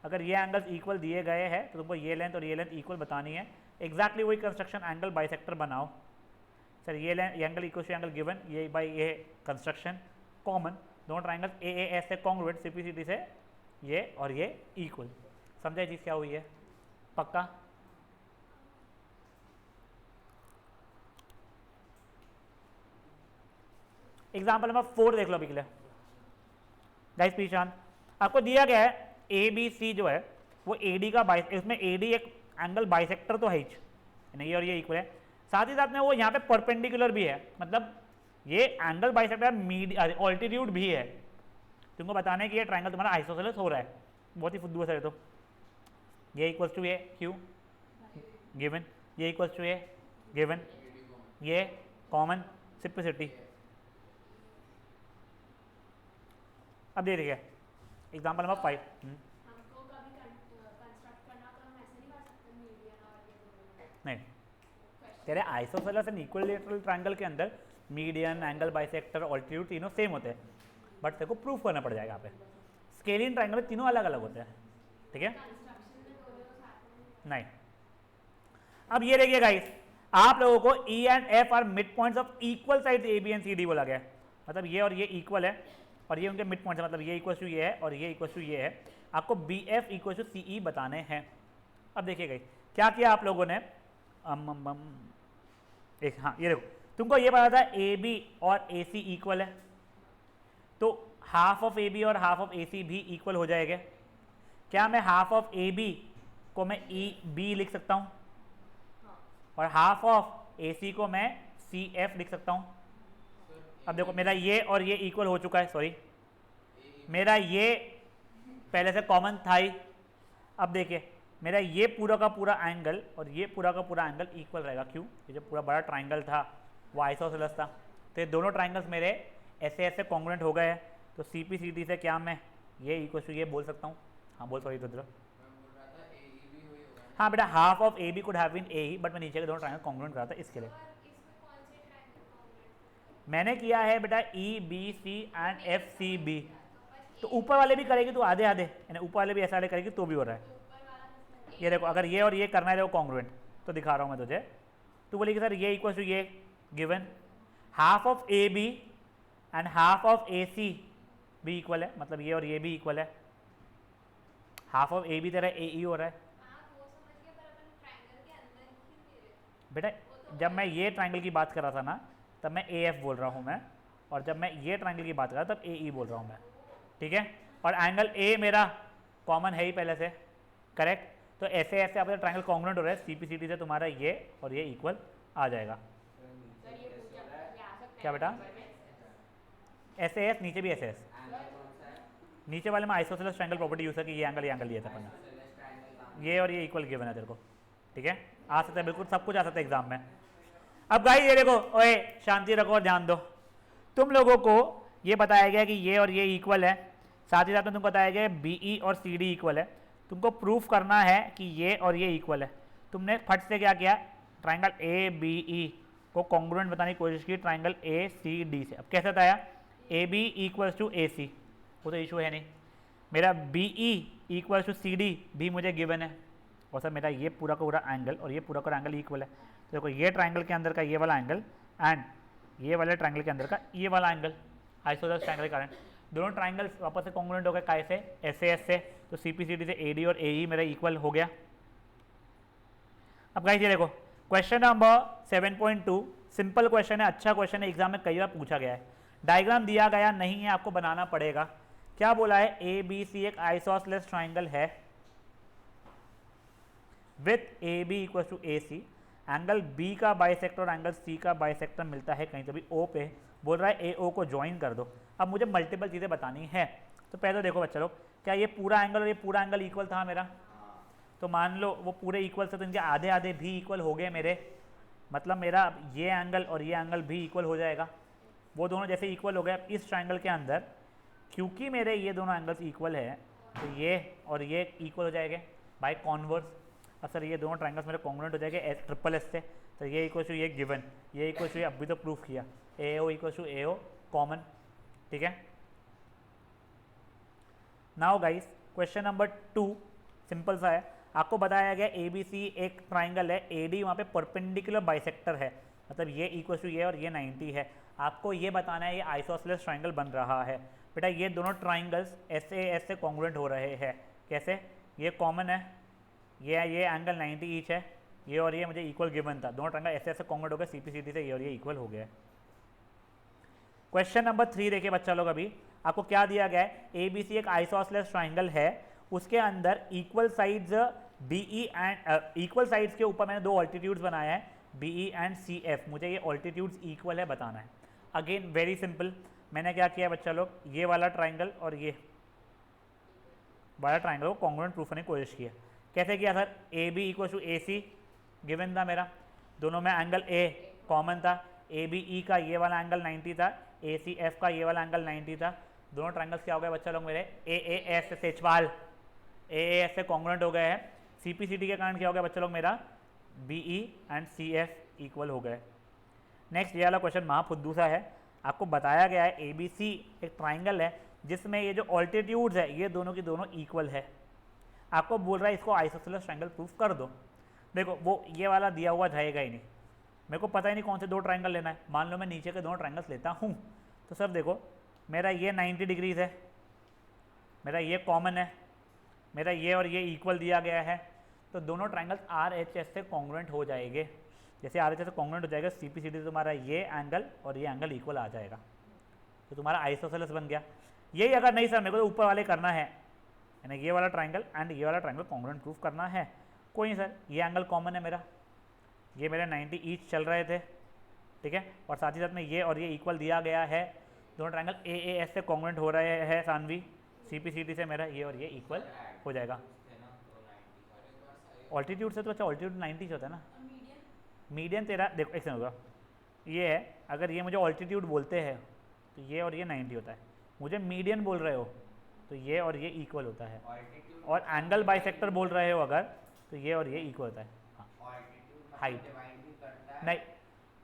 S1: अगर ये एंगल्स इक्वल दिए गए हैं तो तुमको ये लेंथ और ये लेंथ इक्वल बतानी है, एग्जैक्टली वही कंस्ट्रक्शन एंगल बाइसेक्टर बनाओ। सर ये लेंथ, ये angle equal to angle given, ये बाय ये कंस्ट्रक्शन कॉमन, दोनों ट्राइंगल्स AAS से कॉन्ग्रुएंट, सिंप्लिसिटी से ये और ये इक्वल। समझा चीज़ क्या हुई है? पक्का? एग्जाम्पल नंबर 4 देख लो अभी के लिए गाइस। पीछान आपको दिया गया है ABC जो है वो AD का इसमें AD एक एंगल बाइसेक्टर तो है ही, ये और ये इक्वल है, साथ ही साथ में वो यहाँ पे परपेंडिकुलर भी है, मतलब ये एंगल बाइसेक्टर ऑल्टीट्यूड भी है। तुमको बताने कि ये ट्राइंगल तुम्हारा आइसोसेलेस हो रहा है, बहुत ही फुद्दू है। तो ये इक्वल्स टू ये क्यू गिवन, ये इक्वल्स टू ये गिवन, ये कॉमन, सिंप्लिसिटी। अब दे देखिए एग्जाम्पल नंबर 5।
S3: हमको कभी कंस्ट्रक्ट करना तो हम ऐसे नहीं कर सकते मीडियन और ये दोनों
S1: नहीं, तेरे आइसोसेलेस एंड इक्विलैटरल ट्रायंगल के अंदर मीडियन, एंगल बाइसेक्टर, ऑल्टीट्यूड तीनों सेम होते हैं, बट तेरे को प्रूफ करना पड़ जाएगा यहाँ पे। स्केलिंग ट्रायंगल में तीनों अलग अलग होते हैं, ठीक है? नहीं। अब ये देखिए गाइस, आप लोगों को E and F are mid points of equal sides AB and CD बोला गया है, मतलब ये और ये इक्वल है और ये उनके मिड पॉइंट्स है, मतलब ये इक्वल टू ये है और ये इक्वल टू ये है। आपको BF इक्वल टू CE बताने हैं। अब देखिए गाइस क्या किया आप लोगों ने, एक हाँ ये देखो, तुमको ये पता था AB और AC इक्वल है, तो हाफ ऑफ AB और हाफ ऑफ AC भी इक्वल हो जाएगा। क्या मैं हाफ ऑफ AB को मैं EB लिख सकता हूँ और हाफ ऑफ AC को मैं CF लिख सकता हूँ? अब देखो मेरा ये और ये इक्वल हो चुका है, सॉरी मेरा ये पहले से कॉमन था ही। अब देखिए मेरा ये पूरा का पूरा एंगल और ये पूरा का पूरा एंगल इक्वल रहेगा, क्यों? ये जो पूरा बड़ा ट्राइंगल था वो आइसोसेलेस था, तो ये दोनों ट्राइंगल्स मेरे ऐसे ऐसे कॉन्ग्रुएंट हो गए हैं, तो CPCD से क्या मैं ये इक्वल टू ये बोल सकता हूँ? हाँ बोल, सॉरी रुद्र। हाँ बेटा, half of AB could have been AE, but मैं नीचे के दोनों ट्राइंगल कॉन्ग्रुएंट करा था इसके लिए। मैंने किया है बेटा EBC एंड FCB, तो ऊपर वाले भी करेगी तो आधे आधे, यानी ऊपर वाले भी ऐसा वाले करेगी तो भी हो रहा है। ये देखो अगर ये और ये करना है कॉन्ग्रुएंट, तो दिखा रहा हूँ मैं तुझे। तो बोलेगी सर ये इक्वल टू ये given, half of AB and half of AC भी इक्वल है, मतलब ये और ये भी इक्वल है। हाफ ऑफ AB तेरा AE हो रहा है बेटा। जब मैं ये ट्राइंगल की बात कर रहा था ना तब मैं AF बोल रहा हूँ मैं, और जब मैं ये ट्राइंगल की बात कर रहा तब AE बोल रहा हूँ मैं, ठीक है? और एंगल A मेरा कॉमन है ही पहले से, करेक्ट? तो ऐसे ऐसे आपका ट्राइंगल कॉन्ग्रुएंट हो रहा है, CPCD से तुम्हारा ये और ये इक्वल आ जाएगा।
S3: सर ये पूछा ये आ सकता है
S1: क्या बेटा?
S3: नंबर में?
S1: ऐसे एस नीचे भी ऐसे एस, नीचे वाले में आइसोसेलेस ट्रायंगल प्रॉपर्टी यूज करके ये एंगल दिया था अपन ने, ये और ये इक्वल गिवन है तेरे को, ठीक है, आ सकता है बिल्कुल, सब कुछ आ सकता है एग्जाम में। अब गाइस ये देखो, ओए शांति रखो और ध्यान दो, तुम लोगों को ये बताया गया कि ये और ये इक्वल है, साथ ही साथ में तुमको बताया गया BE और CD इक्वल है, तुमको प्रूफ करना है कि ये और ये इक्वल है। तुमने फट से क्या किया, ट्राइंगल ABE को कॉन्ग्रुएंट बताने की कोशिश की ट्राइंगल ACD से। अब कैसे बताया, AB इक्वल्स टू AC, वो तो इशू है नहीं, मेरा BE इक्वल्स टू CD भी मुझे गिवन है, और सर मेरा ये पूरा का पूरा एंगल और ये पूरा का एंगल इक्वल है। तो देखो ये ट्राइंगल के अंदर का ये वाला एंगल एंड ये वाले ट्राइंगल के अंदर का ये वाला एंगल, आइसोसेलेस ट्राइंगल के कारण दोनों ट्राइंगल्स वापस से कॉन्ग्रुएंट हो गए, काय से, SAS से, तो CPCD से AD और AE मेरा इक्वल हो गया। अब गाइस ये देखो क्वेश्चन नंबर 7.2 सिंपल क्वेश्चन है, अच्छा क्वेश्चन है, एग्जाम में कई बार पूछा गया है। डायग्राम दिया गया नहीं है, आपको बनाना पड़ेगा। क्या बोला है, ABC एक आइसोसेलेस ट्राइंगल है with AB equal to AC, angle B का बाइसेक्टर और एंगल C का बाइसेक्टर मिलता है कहीं तो भी O पे, बोल रहा है AO को ज्वाइन कर दो। अब मुझे मल्टीपल चीज़ें बतानी है, तो पहले तो देखो बच्चा लोग, क्या ये पूरा एंगल और ये पूरा एंगल इक्वल था मेरा, तो मान लो वो पूरे इक्वल से, तो इनके आधे आधे भी इक्वल हो गए मेरे, मतलब मेरा ये एंगल और ये एंगल भी इक्वल हो जाएगा, वो दोनों जैसे इक्वल हो गए। अब इस ट्राइंगल के अंदर क्योंकि मेरे ये दोनों एंगल्स इक्वल है, तो ये और ये इक्वल हो जाएंगे बाय कॉन्वर्स। अब सर ये दोनों ट्राइंगल्स मेरे कॉन्ग्रुएंट हो जाएंगे ट्रिपल एस से, तो ये इक्वल टू ये गिवन, ये इक्वल टू ये अभी तो प्रूफ किया, AO equal to AO common, ठीक है। Now guys question number 2 simple सा है, आपको बताया गया ABC एक ट्राइंगल है, AD वहाँ पे परपेंडिकुलर बाइसेक्टर है, मतलब ये इक्वल टू ये और ये 90 है। आपको ये बताना है ये आइसोसेलेस ट्राइंगल बन रहा है। बेटा ये दोनों ट्राइंगल्स SAS से कॉन्ग्रुएंट हो रहे हैं, कैसे, ये कॉमन है, ये एंगल 90 ईच है, ये और ये मुझे इक्वल गिवन था, दोनों ट्राइंगल SAS से कॉन्ग्रुएंट हो गए, CPCD से ये और ये इक्वल हो गया। क्वेश्चन नंबर 3 देखिए बच्चा लोग, अभी आपको क्या दिया गया है, ABC एक आइसोसेलेस ट्राइंगल है, उसके अंदर equal sides BE and equal sides के ऊपर मैंने दो ऑल्टीट्यूड्स बनाए हैं, BE एंड CF, मुझे ये ऑल्टीट्यूड्स इक्वल है बताना है। अगेन वेरी सिंपल, मैंने क्या किया बच्चा लोग, ये वाला ट्राइंगल और ये वाला ट्राइंगल को कॉन्ग्रुएंट प्रूफ करने की कोशिश किया। कैसे किया sir, AB equal to AC given था मेरा, दोनों में एंगल A कॉमन था, ABE का ये वाला एंगल 90 था, ACF का ये वाला एंगल 90 था, दोनों ट्राइंगल्स क्या हो गए बच्चा लोग मेरे, AAS से चवाल, AAS से कॉन्ग्रुएंट हो गए हैं। CPCD के कारण क्या हो गया बच्चा लोग मेरा, BE एंड CF इक्वल हो गए। नेक्स्ट ये वाला क्वेश्चन महाफुद्दू सा है, आपको बताया गया है ABC एक ट्राइंगल है जिसमें ये जो ऑल्टीट्यूड्स है ये दोनों की दोनों इक्वल है, आपको बोल रहा है इसको आइसोसेलेस ट्राइंगल प्रूफ कर दो। देखो वो ये वाला दिया हुआ रहेगा ही नहीं, मेरे को पता ही नहीं कौन से दो ट्राइंगल लेना है, मान लो मैं नीचे के दोनों ट्राइंगल्स लेता हूँ, तो सर देखो मेरा ये 90 डिग्रीज है, मेरा ये कॉमन है, मेरा ये और ये इक्वल दिया गया है, तो दोनों ट्राइंगल्स RHS से कॉन्ग्रुएंट हो जाएंगे। जैसे RHS से कॉन्ग्रुएंट हो जाएगा, CPCD से तुम्हारा ये एंगल और ये एंगल इक्वल आ जाएगा, तो तुम्हारा आइसोसेलेस बन गया। यही अगर नहीं सर मेरे को तो ऊपर वाले करना है, यानी ये वाला ट्राइंगल एंड ये वाला ट्राइंगल कॉन्ग्रुएंट प्रूफ करना है, कोई नहीं सर, ये एंगल कॉमन है मेरा, ये मेरे 90 ईच चल रहे थे, ठीक है, और साथ ही साथ में ये और ये इक्वल दिया गया है, दोनों ट्राइंगल AAS से कॉन्ग्रुएंट हो रहे हैं सानवी, CPCD से मेरा ये और ये इक्वल हो जाएगा। ऑल्टीट्यूड से तो अच्छा ऑल्टीट्यूड 90 होता है ना, मीडियन तेरा देखो एक सेकंड होगा, ये है, अगर ये मुझे ऑल्टीट्यूड बोलते हैं तो ये और ये 90 होता है, मुझे मीडियन बोल रहे हो तो ये और ये इक्वल होता है, और एंगल बाइसेक्टर बोल रहे हो अगर तो ये और ये इक्वल होता है। हाँ हाइट नहीं,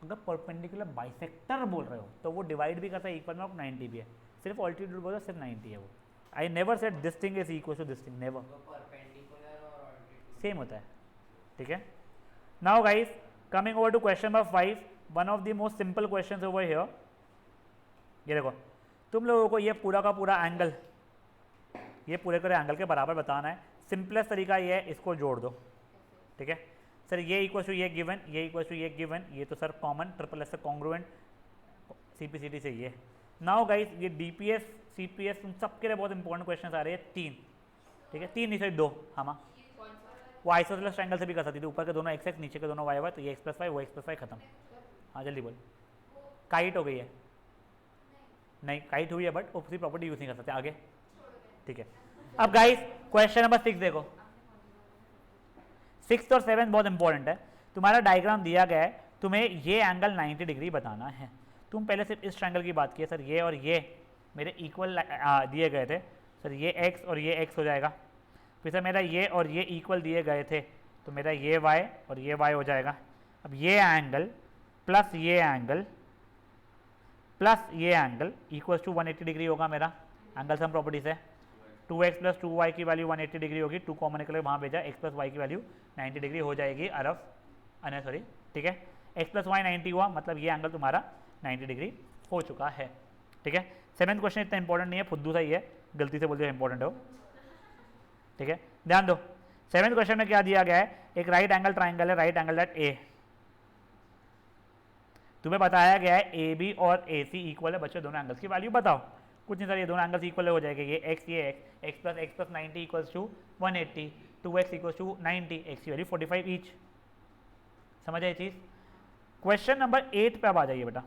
S1: अगर परपेंडिकुलर बाइसेक्टर बोल रहे हो तो वो डिवाइड भी करता है, इक्वल में 90 भी है, सिर्फ ऑल्टीट्यूड बोल रहे हो सिर्फ 90 है वो। I never said this thing is equal to this thing, never, same होता है, ठीक है। Now guys coming over to question number 5, one of the most simple questions over here. ये देखो तुम लोगों को ये पूरा का पूरा एंगल, ये पूरे पूरे एंगल के बराबर बताना है, सिंपलेस्ट तरीका ये है, इसको जोड़ दो, ठीक है सर, ये इक्वल टू ये गिवन, ये इक्वल टू ये गिवन, ये तो सर कॉमन ट्रिपल एस से कॉन्ग्रुएंट, CPCD से ये। नाउ गाइस ये DPS CPS उन सबके लिए बहुत इंपॉर्टेंट क्वेश्चन आ रहे हैं, 3, ठीक है, 3 नहीं सर 2, हाँ वो आइसोसेलेस ट्रायंगल से भी कर सकती थी, ऊपर के दोनों एक्स एक्स नीचे के दोनों वाई वाई, तो ये एक्स प्लस वाई वो एक्स प्लस वाई खत्म। हाँ जल्दी बोल। काइट हो गई है? नहीं काइट हुई है बट उसकी प्रॉपर्टी यूज नहीं कर सकते। आगे ठीक है। अब गाइस क्वेश्चन नंबर 6 देखो, 6 और 7 बहुत इंपॉर्टेंट है। तुम्हारा डायग्राम दिया गया है, तुम्हें ये एंगल 90 डिग्री बताना है। तुम पहले सिर्फ इस ट्रायंगल की बात किए, सर ये और ये मेरे इक्वल दिए गए थे, सर ये x और ये x हो जाएगा। फिर सर मेरा ये और ये इक्वल दिए गए थे, तो मेरा ये y और ये y हो जाएगा। अब ये एंगल प्लस ये एंगल प्लस ये एंगल इक्वल्स टू 180 डिग्री होगा मेरा एंगल सम प्रॉपर्टी से। 2x प्लस 2y की वैल्यू 180 डिग्री होगी, 2 कॉमन निकले वहाँ भेजा, x प्लस y की वैल्यू 90 डिग्री हो जाएगी सॉरी ठीक है। x प्लस वाई 90 हुआ, मतलब ये एंगल तुम्हारा 90 डिग्री हो चुका है। ठीक है। 7th क्वेश्चन इतना इंपॉर्टेंट नहीं है, फुद्दू सा ही है, गलती से बोलते इंपॉर्टेंट हो। ठीक है, ध्यान दो। 7th क्वेश्चन में क्या दिया गया है, एक राइट एंगल ट्राइंगल है, राइट एंगल एट ए। तुम्हें बताया गया है ए बी और ए सी इक्वल है। बच्चों दोनों एंगल्स की वैल्यू बताओ। कुछ नहीं सर, ये दोनों एंगल्स इक्वल हो जाएंगे, ये X plus 90 equals to 180, 2x equals to 90, X की वैल्यू 45 ईच। समझ आए चीज़। क्वेश्चन नंबर 8 पे अब आ जाइए बेटा।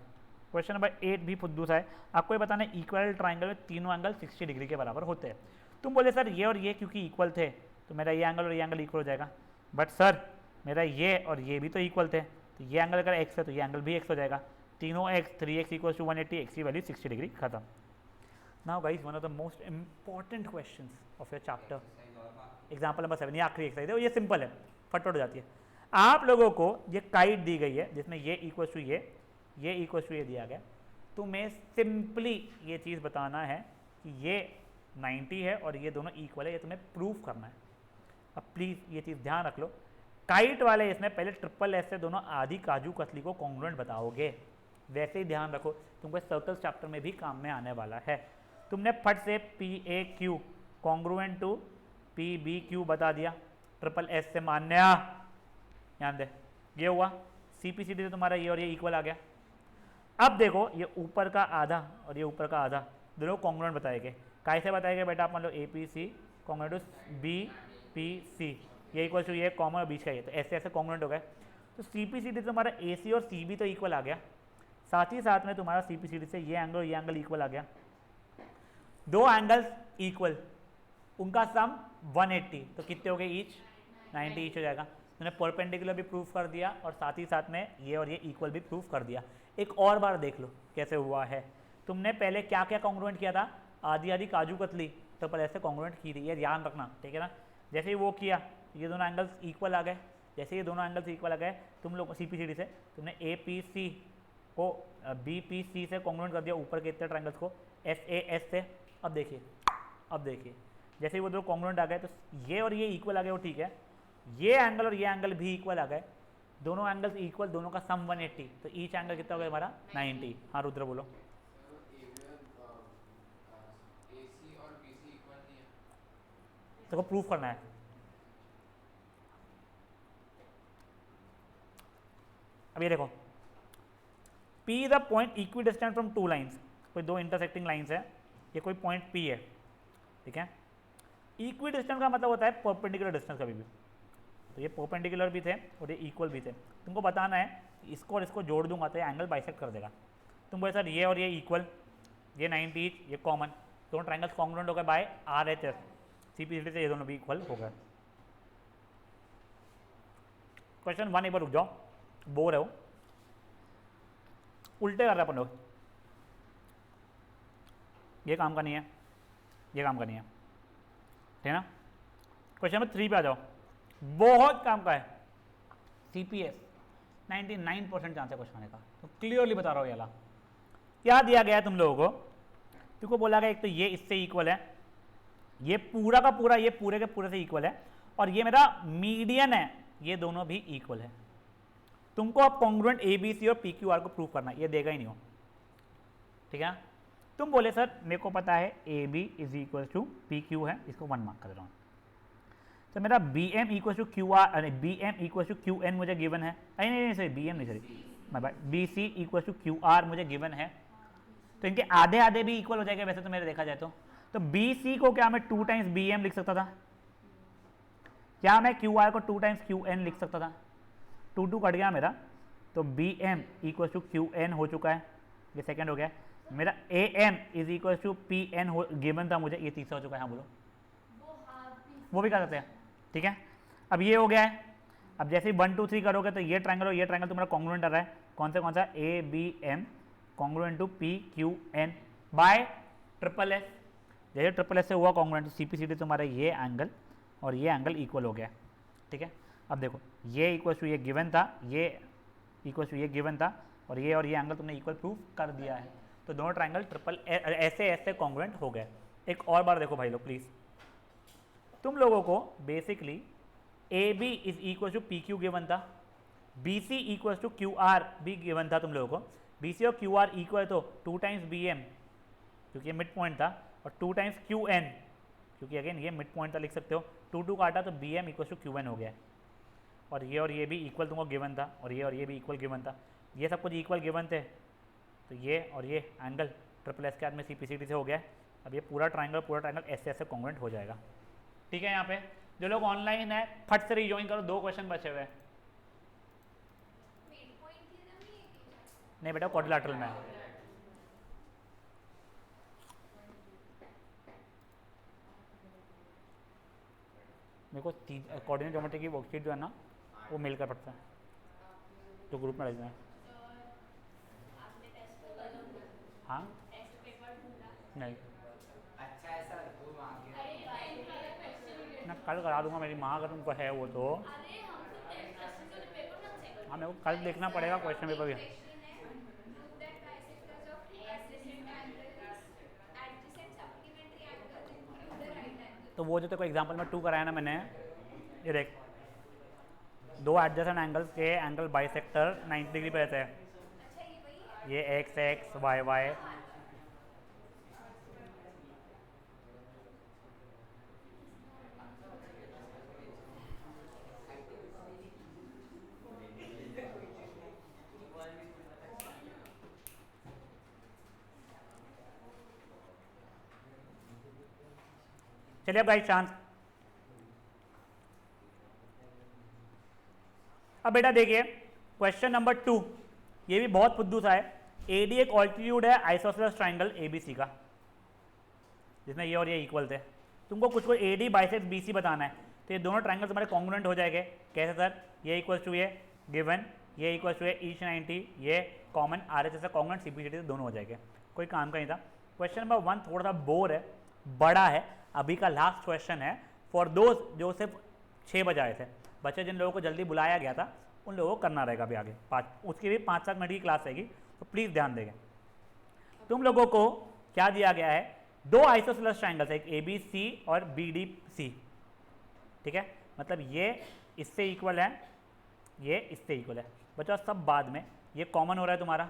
S1: क्वेश्चन नंबर 8 भी फुद्दू सा है। आपको ये बताना है इक्वल ट्राइंगल में तीनों एंगल 60 डिग्री के बराबर होते हैं। तुम बोले सर ये और ये क्योंकि इक्वल थे तो मेरा ये एंगल और ये एंगल इक्वल हो जाएगा, बट सर मेरा ये और ये भी तो इक्वल थे, तो ये एंगल अगर x है तो ये एंगल भी x हो जाएगा। तीनों x, 3x equals to 180, x की वैल्यू 60 डिग्री खत्म। Now guys one of the most important questions of your chapter, example number 7। ये आखिरी एक्सरसाइज है, ये सिंपल है, फटफट हो जाती है। आप लोगों को ये काइट दी गई है जिसमें ये इक्वल्स टू ये इक्वल्स टू ये दिया गया। तुम्हें सिंपली ये चीज़ बताना है कि ये 90 है और ये दोनों इक्वल है, ये तुम्हें प्रूव करना है। अब प्लीज़ ये चीज़ ध्यान रख लो, काइट वाले इसमें पहले ट्रिपल एस से दोनों आधी काजू कतली को कॉन्ग्रुएंट बताओगे। वैसे ही ध्यान रखो, तुमको सर्कल्स चैप्टर में भी काम में आने वाला है। तुमने फट से PAQ कॉन्ग्रुएंट टू PBQ बता दिया, ट्रिपल एस से मान्य। ध्यान दे, ये हुआ CPCD से तुम्हारा ये और ये इक्वल आ गया। अब देखो ये ऊपर का आधा और ये ऊपर का आधा दोनों कॉन्ग्रुएंट बताएंगे। कैसे बताएंगे बेटा, आप मान लो APC कॉन्ग्रुएंट टू BPC, ये इक्वल टू ये कॉमन और बीच का ये, तो ऐसे ऐसे कॉन्ग्रुएंट हो गए। तो CPCD तुम्हारा AC और CB तो इक्वल आ गया, साथ ही साथ में तुम्हारा CPCD से ये एंगल और ये एंगल इक्वल आ गया। दो एंगल्स इक्वल, उनका सम 180, तो कितने हो गए ईच, 90 ईच हो जाएगा। तुमने परपेंडिकुलर भी प्रूफ कर दिया और साथ ही साथ में ये और ये इक्वल भी प्रूफ कर दिया। एक और बार देख लो कैसे हुआ है। तुमने पहले क्या क्या कॉन्ग्रुएंट किया था, आधी आधी काजू कतली ट्रिपल एस से कॉन्ग्रुएंट की थी, ये ध्यान रखना, ठीक है ना। जैसे ही वो किया ये दोनों एंगल्स इक्वल आ गए, जैसे ये दोनों एंगल्स इक्वल आ गए, तुम लोग CPCD से तुमने APC को BPC से कॉन्ग्रुएंट कर दिया, ऊपर के इतने ट्रायंगल्स को SAS से। अब देखिए जैसे ही वो दो कॉन्ग्रुएंट आ गए तो ये और ये इक्वल आ गए, वो ठीक है। ये एंगल और ये एंगल भी इक्वल आ गए, दोनों एंगल्स इक्वल, दोनों का सम 180, तो ईच एंगल कितना हो गया हमारा 90। हाँ रुद्र बोलो। तो प्रूफ करना है। अब ये देखो, P is a point equidistant from two lines. कोई दो इंटरसेक्टिंग लाइंस है, ये कोई पॉइंट P है, ठीक है। इक्विडिस्टेंट का मतलब होता है परपेंडिकुलर डिस्टेंस कभी भी, तो ये परपेंडिकुलर भी थे और ये इक्वल भी थे। तुमको बताना है इसको और इसको जोड़ दूंगा तो ये एंगल बाइसेक्ट कर देगा। तुम बोले सर ये और ये इक्वल, ये 90 ईच, ये कॉमन, दोनों ट्रायंगल्स कॉन्ग्रुएंट हो गए बाय RHS। CPCD से ये दोनों भी इक्वल हो गए। क्वेश्चन 1 एक बार रुक जाओ, बोर है वो, उल्टे कर रहे अपन लोग, ये काम का नहीं है, ये काम का नहीं है, ठीक है ना। क्वेश्चन नंबर 3 पे आ जाओ, बहुत काम का है। CPS 99% चांस है क्वेश्चन आने का, तो क्लियरली बता रहा हूँ। याला क्या दिया गया है तुम लोगों को, तुमको बोला गया एक तो ये इससे इक्वल है, ये पूरा का पूरा ये पूरे के पूरे से इक्वल है, और ये मेरा मीडियन है, ये दोनों भी इक्वल है। तुमको अब कॉन्ग्रुएंट ABC और PQR को प्रूव करना है, ये देगा ही नहीं हो, ठीक है। तुम बोले सर मेरे को पता है AB is equal to PQ है, इसको 1 मार्क कर रहा हूँ। तो मेरा BM इक्वल टू QR, अरे BM इक्वल टू QN मुझे गिवन है, नहीं सॉरी BM नहीं, sorry my bad, BC equal to QR मुझे गिवन है। तो इनके आधे आधे भी इक्वल हो जाएगा वैसे तो मेरे देखा जाए तो BC को क्या मैं 2 टाइम्स BM लिख सकता था, क्या मैं क्यू आर को 2 टाइम्स क्यू एन लिख सकता था? 2 कट गया मेरा, तो B M equal to Q N हो चुका है, ये सेकंड हो गया। मेरा A M is equal to P N हो गिवन था मुझे, ये तीसरा हो चुका है। हाँ बोलो, वो भी कर सकते हैं, ठीक है। अब ये हो गया है। अब जैसे ही 1 2 3 करोगे तो ये ट्रायंगल और ये ट्रायंगल तुम्हारा कॉन्ग्रुएंट आ रहा है। कौन सा? A B M congruent to P Q N by triple S. जैसे ट्रिपल एस से हुआ congruent, C P C D तुम्हारा ये एंगल और ये एंगल इक्वल हो गया, ठीक है। अब देखो ये इक्वल टू ये गिवन था, ये इक्वल टू ये गिवन था, और ये एंगल तुमने इक्वल प्रूव कर दिया है। तो दोनों ट्रायंगल ट्रिपल ऐसे ऐसे कॉन्ग्रुएंट हो गए। एक और बार देखो भाई लोग प्लीज, तुम लोगों को basically A B is equal to P Q given था, B C equal to Q R भी गिवन था तुम लोगों को। बी सी और क्यू आर इक्वल है तो 2 टाइम्स बी एम क्योंकि ये मिड पॉइंट था, और 2 टाइम्स क्यू एन क्योंकि अगेन ये मिड पॉइंट था, लिख सकते हो। 2 काटा तो B M equal to Q N हो गया। और ये भी इक्वल तुमको गिवन था, और ये भी इक्वल गिवन था, ये सब कुछ इक्वल गिवन थे। तो ये और ये एंगल ट्रिपल एस के बाद में सी पी सी डी से हो गया। अब ये पूरा ट्रायंगल ऐसे ऐसे कॉन्ग्रुएंट हो जाएगा, ठीक है। यहाँ पे जो लोग ऑनलाइन है फट से रिजॉइन करो, 2 क्वेश्चन बचे हुए हैं। नहीं बेटा, क्वाड्रिलेटरल में है। मेरे को कोऑर्डिनेट ज्योमेट्री की वर्कशीट जो है ना वो मेल कर पड़ता है, जो ग्रुप में रहना है। हाँ नहीं, मैं कल करा दूंगा, मेरी माँ अगर तुमको है वो तो। हाँ मेरे को कल देखना पड़ेगा क्वेश्चन पेपर भी। तो वो जो तेरे को एग्जाम्पल में 2 कराया ना मैंने, ये देख 2 एडजेसेंट एंगल्स के एंगल बाइसेक्टर 90 डिग्री पे रहते हैं। ये एक्स एक्स वाई वाई, चलिए अब गाइस चांस। अब बेटा देखिए क्वेश्चन नंबर 2, ये भी बहुत फुद्दू सा है। एडी एक ऑल्टीट्यूड है आइसोसेलेस ट्रायंगल एबीसी का, जिसमें ये और ये इक्वल थे। तुमको कुछ को एडी बाइसेक्ट बीसी बताना है, तो ये दोनों ट्रायंगल तुम्हारे कॉन्ग्रुएंट हो जाएंगे। कैसे सर? ये इक्वल टू ये गिवन, ये इक्वल टू ये ईच 90, ये कॉमन आर एच ऐसा कॉन्ग्रुएंट सीपीसीटी से दोनों हो जाएंगे। कोई काम का नहीं था। क्वेश्चन नंबर 1 थोड़ा सा बोर है, बड़ा है, अभी का लास्ट क्वेश्चन है फॉर दोज जो सिर्फ 6 बजे आए थे। बच्चे जिन लोगों को जल्दी बुलाया गया था उन लोगों को करना रहेगा अभी आगे 5, उसकी भी 5-7 मिनट की क्लास रहेगी, तो प्लीज़ ध्यान देंगे। तुम लोगों को क्या दिया गया है? 2 आइसोसेलेस ट्रायंगल्स है, एक ए बी सी और बी डी सी, ठीक है। मतलब ये इससे इक्वल है, ये इससे इक्वल है। बच्चों सब बाद में ये कॉमन हो रहा है तुम्हारा,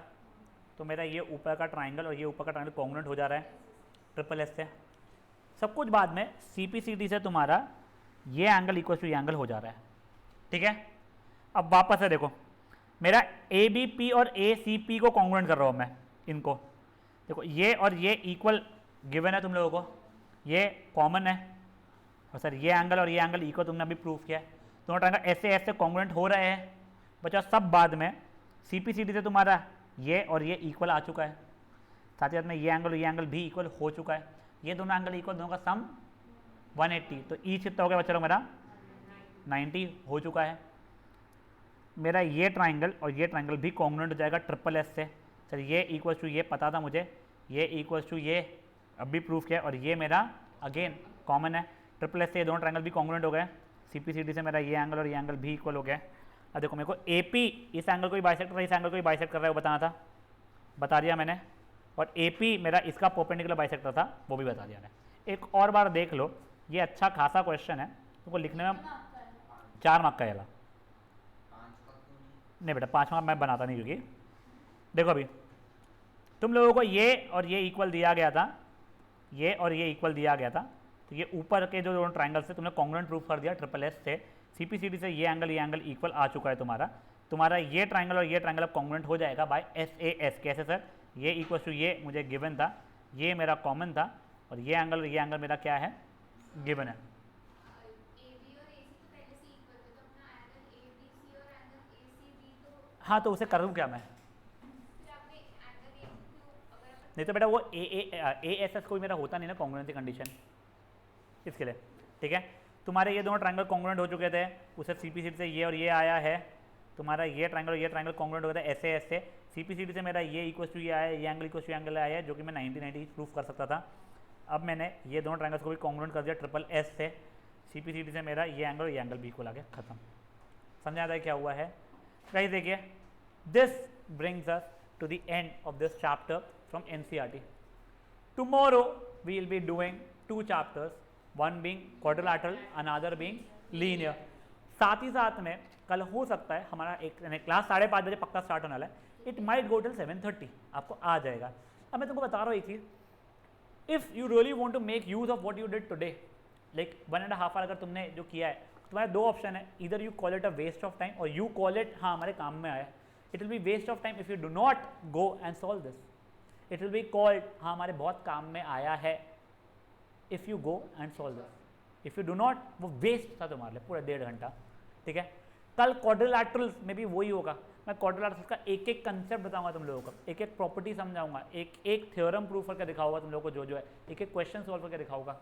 S1: तो मेरा ये ऊपर का ट्रायंगल और ये ऊपर का ट्रायंगल कॉन्ग्रुएंट हो जा रहा है ट्रिपल एस से। सब कुछ बाद में सी पी सी डी से तुम्हारा ये एंगल इक्वल टू ये एंगल हो जा रहा है, ठीक है। अब वापस से देखो, मेरा ए बी पी और ए सी पी को कॉन्ग्रुएंट कर रहा हूँ मैं इनको। देखो ये और ये इक्वल गिवन है तुम लोगों को, ये कॉमन है, और सर ये एंगल और ये एंगल इक्वल तुमने अभी प्रूफ किया है। दोनों ट्रायंगल ऐसे ऐसे कॉन्ग्रुएंट हो रहे हैं। बच्चा सब बाद में सी पी सी डी से तुम्हारा ये और ये इक्वल आ चुका है, साथ ही साथ में ये एंगल और ये एंगल भी इक्वल हो चुका है। ये दोनों एंगल इक्वल, दोनों का सम 180, तो ईच कितना हो गया बच्चा लोग? मेरा 90 हो चुका है। मेरा ये ट्रायंगल और ये ट्रायंगल भी कॉन्ग्रुएंट हो जाएगा ट्रिपल एस से। सर ये इक्वल टू ये पता था मुझे, ये इक्वल टू ये अब भी प्रूफ किया, और ये मेरा अगेन कॉमन है ट्रिपल एस से। ये दोनों ट्रायंगल भी कॉन्ग्रुएंट हो गए। सी पी सी डी से मेरा ये एंगल और ये एंगल भी इक्वल हो गया। अब देखो मेरे को ए पी इस एंगल को भी बाइसेक्ट कर रहा है, इस एंगल को भी बाइसेक्ट कर रहा है, वो बताना था, बता दिया मैंने। और ए पी मेरा इसका परपेंडिकुलर बाइसेक्टर था, वो भी बता दिया मैंने। एक और बार देख लो, ये अच्छा खासा क्वेश्चन है, तुमको लिखने में 4 मार्क का आएगा। नहीं बेटा 5 मार्क मैं बनाता नहीं, क्योंकि देखो अभी तुम लोगों को ये और ये इक्वल दिया गया था, ये और ये इक्वल दिया गया था, तो ये ऊपर के जो दोनों ट्रायंगल से तुमने कॉन्ग्रुएंट प्रूफ कर दिया ट्रिपल एस से। सी पी सी डी से ये एंगल इक्वल आ चुका है तुम्हारा ये ट्रायंगल और ये ट्रायंगल अब कॉन्ग्रुएंट हो जाएगा बाय एस ए एस। कैसे सर? ये इक्वल टू ये मुझे गिवन था, ये मेरा कॉमन था, और ये एंगल मेरा क्या है? गिवन है। हाँ तो उसे करूँ क्या मैं? नहीं तो बेटा वो ए एस एस कोई मेरा होता नहीं ना कॉन्ग्रुएंसी कंडीशन इसके लिए, ठीक है। तुम्हारे ये दोनों ट्रायंगल कॉन्ग्रुएंट हो चुके थे, उसे सीपीसीडी से ये और ये आया है, तुम्हारा ये ट्रायंगल कॉन्ग्रुएंट हो गया था ऐसे ऐसे, सीपीसीडी से मेरा ये इक्वल टू ये आया, ये एंगल इक्वल टू एंगल आया है, जो कि मैं 1990 प्रूफ कर सकता था। अब मैंने ये दोनों ट्रायंगल्स को भी कॉन्ग्रुएंट कर दिया ट्रिपल एस से, सीपीसीडी से मेरा ये एंगल और ये एंगल भी इक्वल आ गया, खत्म। समझ आता है क्या हुआ है? गाइस देखिए, this brings us to the end of this chapter from NCERT. Tomorrow we will be doing 2 chapters, one being quadrilateral, another being linear। साथ ही साथ में कल हो सकता है हमारा एक क्लास 5:30 बजे पक्का स्टार्ट होने वाला है, इट माइट गो टिल 7:30, आपको आ जाएगा। अब मैं तुमको बता रहा हूँ एक चीज़, if you really want to make use of what you did today, like 1.5 hour अगर तुमने जो किया है, तुम्हारे 2 ऑप्शन है, इधर you call it a waste of time और यू कॉल इट हाँ हमारे काम में आया। It will be waste of time if you do not go and solve this, it will be called हाँ हमारे बहुत काम में आया है if you go and solve this. If you do not, वो वेस्ट था तुम्हारे लिए पूरा 1.5 घंटा, ठीक है। कल क्वाड्रिलैटरल्स में भी वही होगा, मैं क्वाड्रिलैटरल्स का एक एक कंसेप्ट बताऊंगा तुम लोगों को, एक एक प्रॉपर्टी समझाऊंगा, एक एक थ्योरम प्रूफ करके दिखाऊंगा तुम लोगों को, जो जो है एक एक क्वेश्चन सॉल्व करके दिखाऊंगा।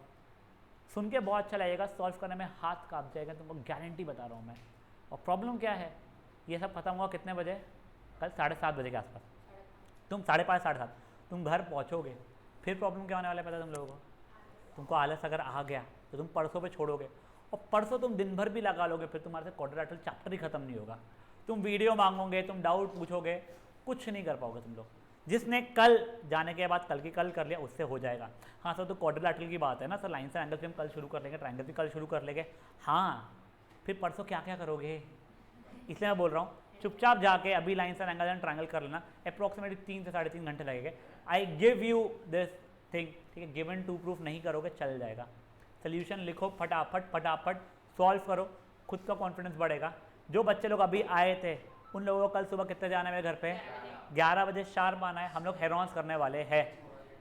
S1: सुन के बहुत अच्छा लगेगा, सॉल्व करने में हाथ कांप जाएगा, तुमको गारंटी बता रहा हूँ मैं। और प्रॉब्लम क्या है, ये सब खत्म हुआ कितने बजे? कल 7:30 बजे के आसपास। तुम 5:30 7:30 तुम घर पहुँचोगे, फिर प्रॉब्लम क्या होने वाला है पता है तुम लोगों को? तुमको आलस अगर आ गया तो तुम परसों पे छोड़ोगे, और परसों तुम दिन भर भी लगा लोगे, फिर तुम्हारे से क्वाड्रिलैटरल चैप्टर ही खत्म नहीं होगा। तुम वीडियो मांगोगे, तुम डाउट पूछोगे, कुछ नहीं कर पाओगे तुम लोग। जिसने कल जाने के बाद कल की कल कर लिया उससे हो जाएगा। हाँ सर, तो क्वाड्रिलैटरल की बात है ना सर, लाइन से एंगल से हम कल शुरू कर लेंगे, ट्रायंगल भी कल शुरू कर लेंगे। हाँ, फिर परसों क्या क्या करोगे, इसलिए मैं बोल रहा हूँ चुपचाप जाके अभी लाइन से एंगल एंड ट्रायंगल कर लेना, अप्रॉक्सीमेटली 3 से 3.5 घंटे लगेंगे। I give you this thing, ठीक है। गिवन टू प्रूफ नहीं करोगे चल जाएगा, सोल्यूशन लिखो फटाफट फटाफट, सॉल्व करो, खुद का कॉन्फिडेंस बढ़ेगा। जो बच्चे लोग अभी आए थे उन लोगों को कल सुबह कितने जाना है मेरे घर पे? 11 बजे शार्प आना है, हम लोग हेरॉन्स करने वाले हैं।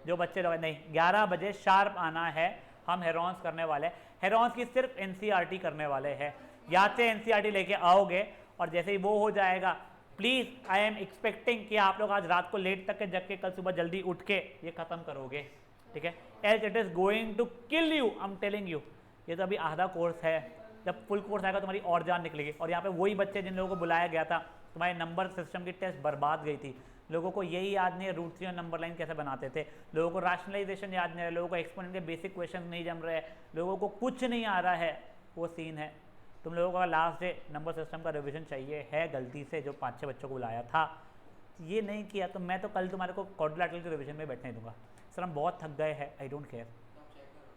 S1: जो बच्चे लोग नहीं, 11 बजे शार्प आना है, हम हेरॉन्स करने वाले हैं। हेरॉन्स की सिर्फ एनसीईआरटी करने वाले हैं, याद से एनसीईआरटी लेके आओगे, और जैसे ही वो हो जाएगा प्लीज़ आई एम एक्सपेक्टिंग कि आप लोग आज रात को लेट तक के जग के कल सुबह जल्दी उठ के ये खत्म करोगे, ठीक है। Else it is going to kill you, I am telling you. ये तो अभी आधा कोर्स है, जब फुल कोर्स आएगा तुम्हारी और जान निकलेगी। और यहाँ पे वही बच्चे जिन लोगों को बुलाया गया था, तुम्हारे नंबर सिस्टम की टेस्ट बर्बाद गई थी, लोगों को यही याद नहीं है रूट 3 और नंबर लाइन कैसे बनाते थे, लोगों को राशनलाइजेशन याद नहीं है, लोगों को एक्सपोनेंट के बेसिक क्वेश्चन नहीं जम रहे हैं, लोगों को कुछ नहीं आ रहा है, वो सीन है। तुम लोगों का लास्ट डे नंबर सिस्टम का रिवीजन चाहिए है, गलती से जो 5-6 बच्चों को बुलाया था ये नहीं किया, तो मैं तो कल तुम्हारे को क्वाड्रिलैटरल के रिवीजन में बैठने दूंगा सर, हम बहुत थक गए हैं, आई डोंट केयर,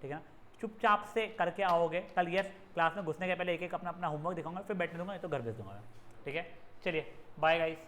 S1: ठीक है ना। चुपचाप से करके आओगे कल। यस, क्लास में घुसने के पहले एक एक अपना अपना होमवर्क दिखाऊंगा, फिर बैठने दूंगा, नहीं तो घर भेज दूंगा, ठीक है। चलिए बाय गाइस।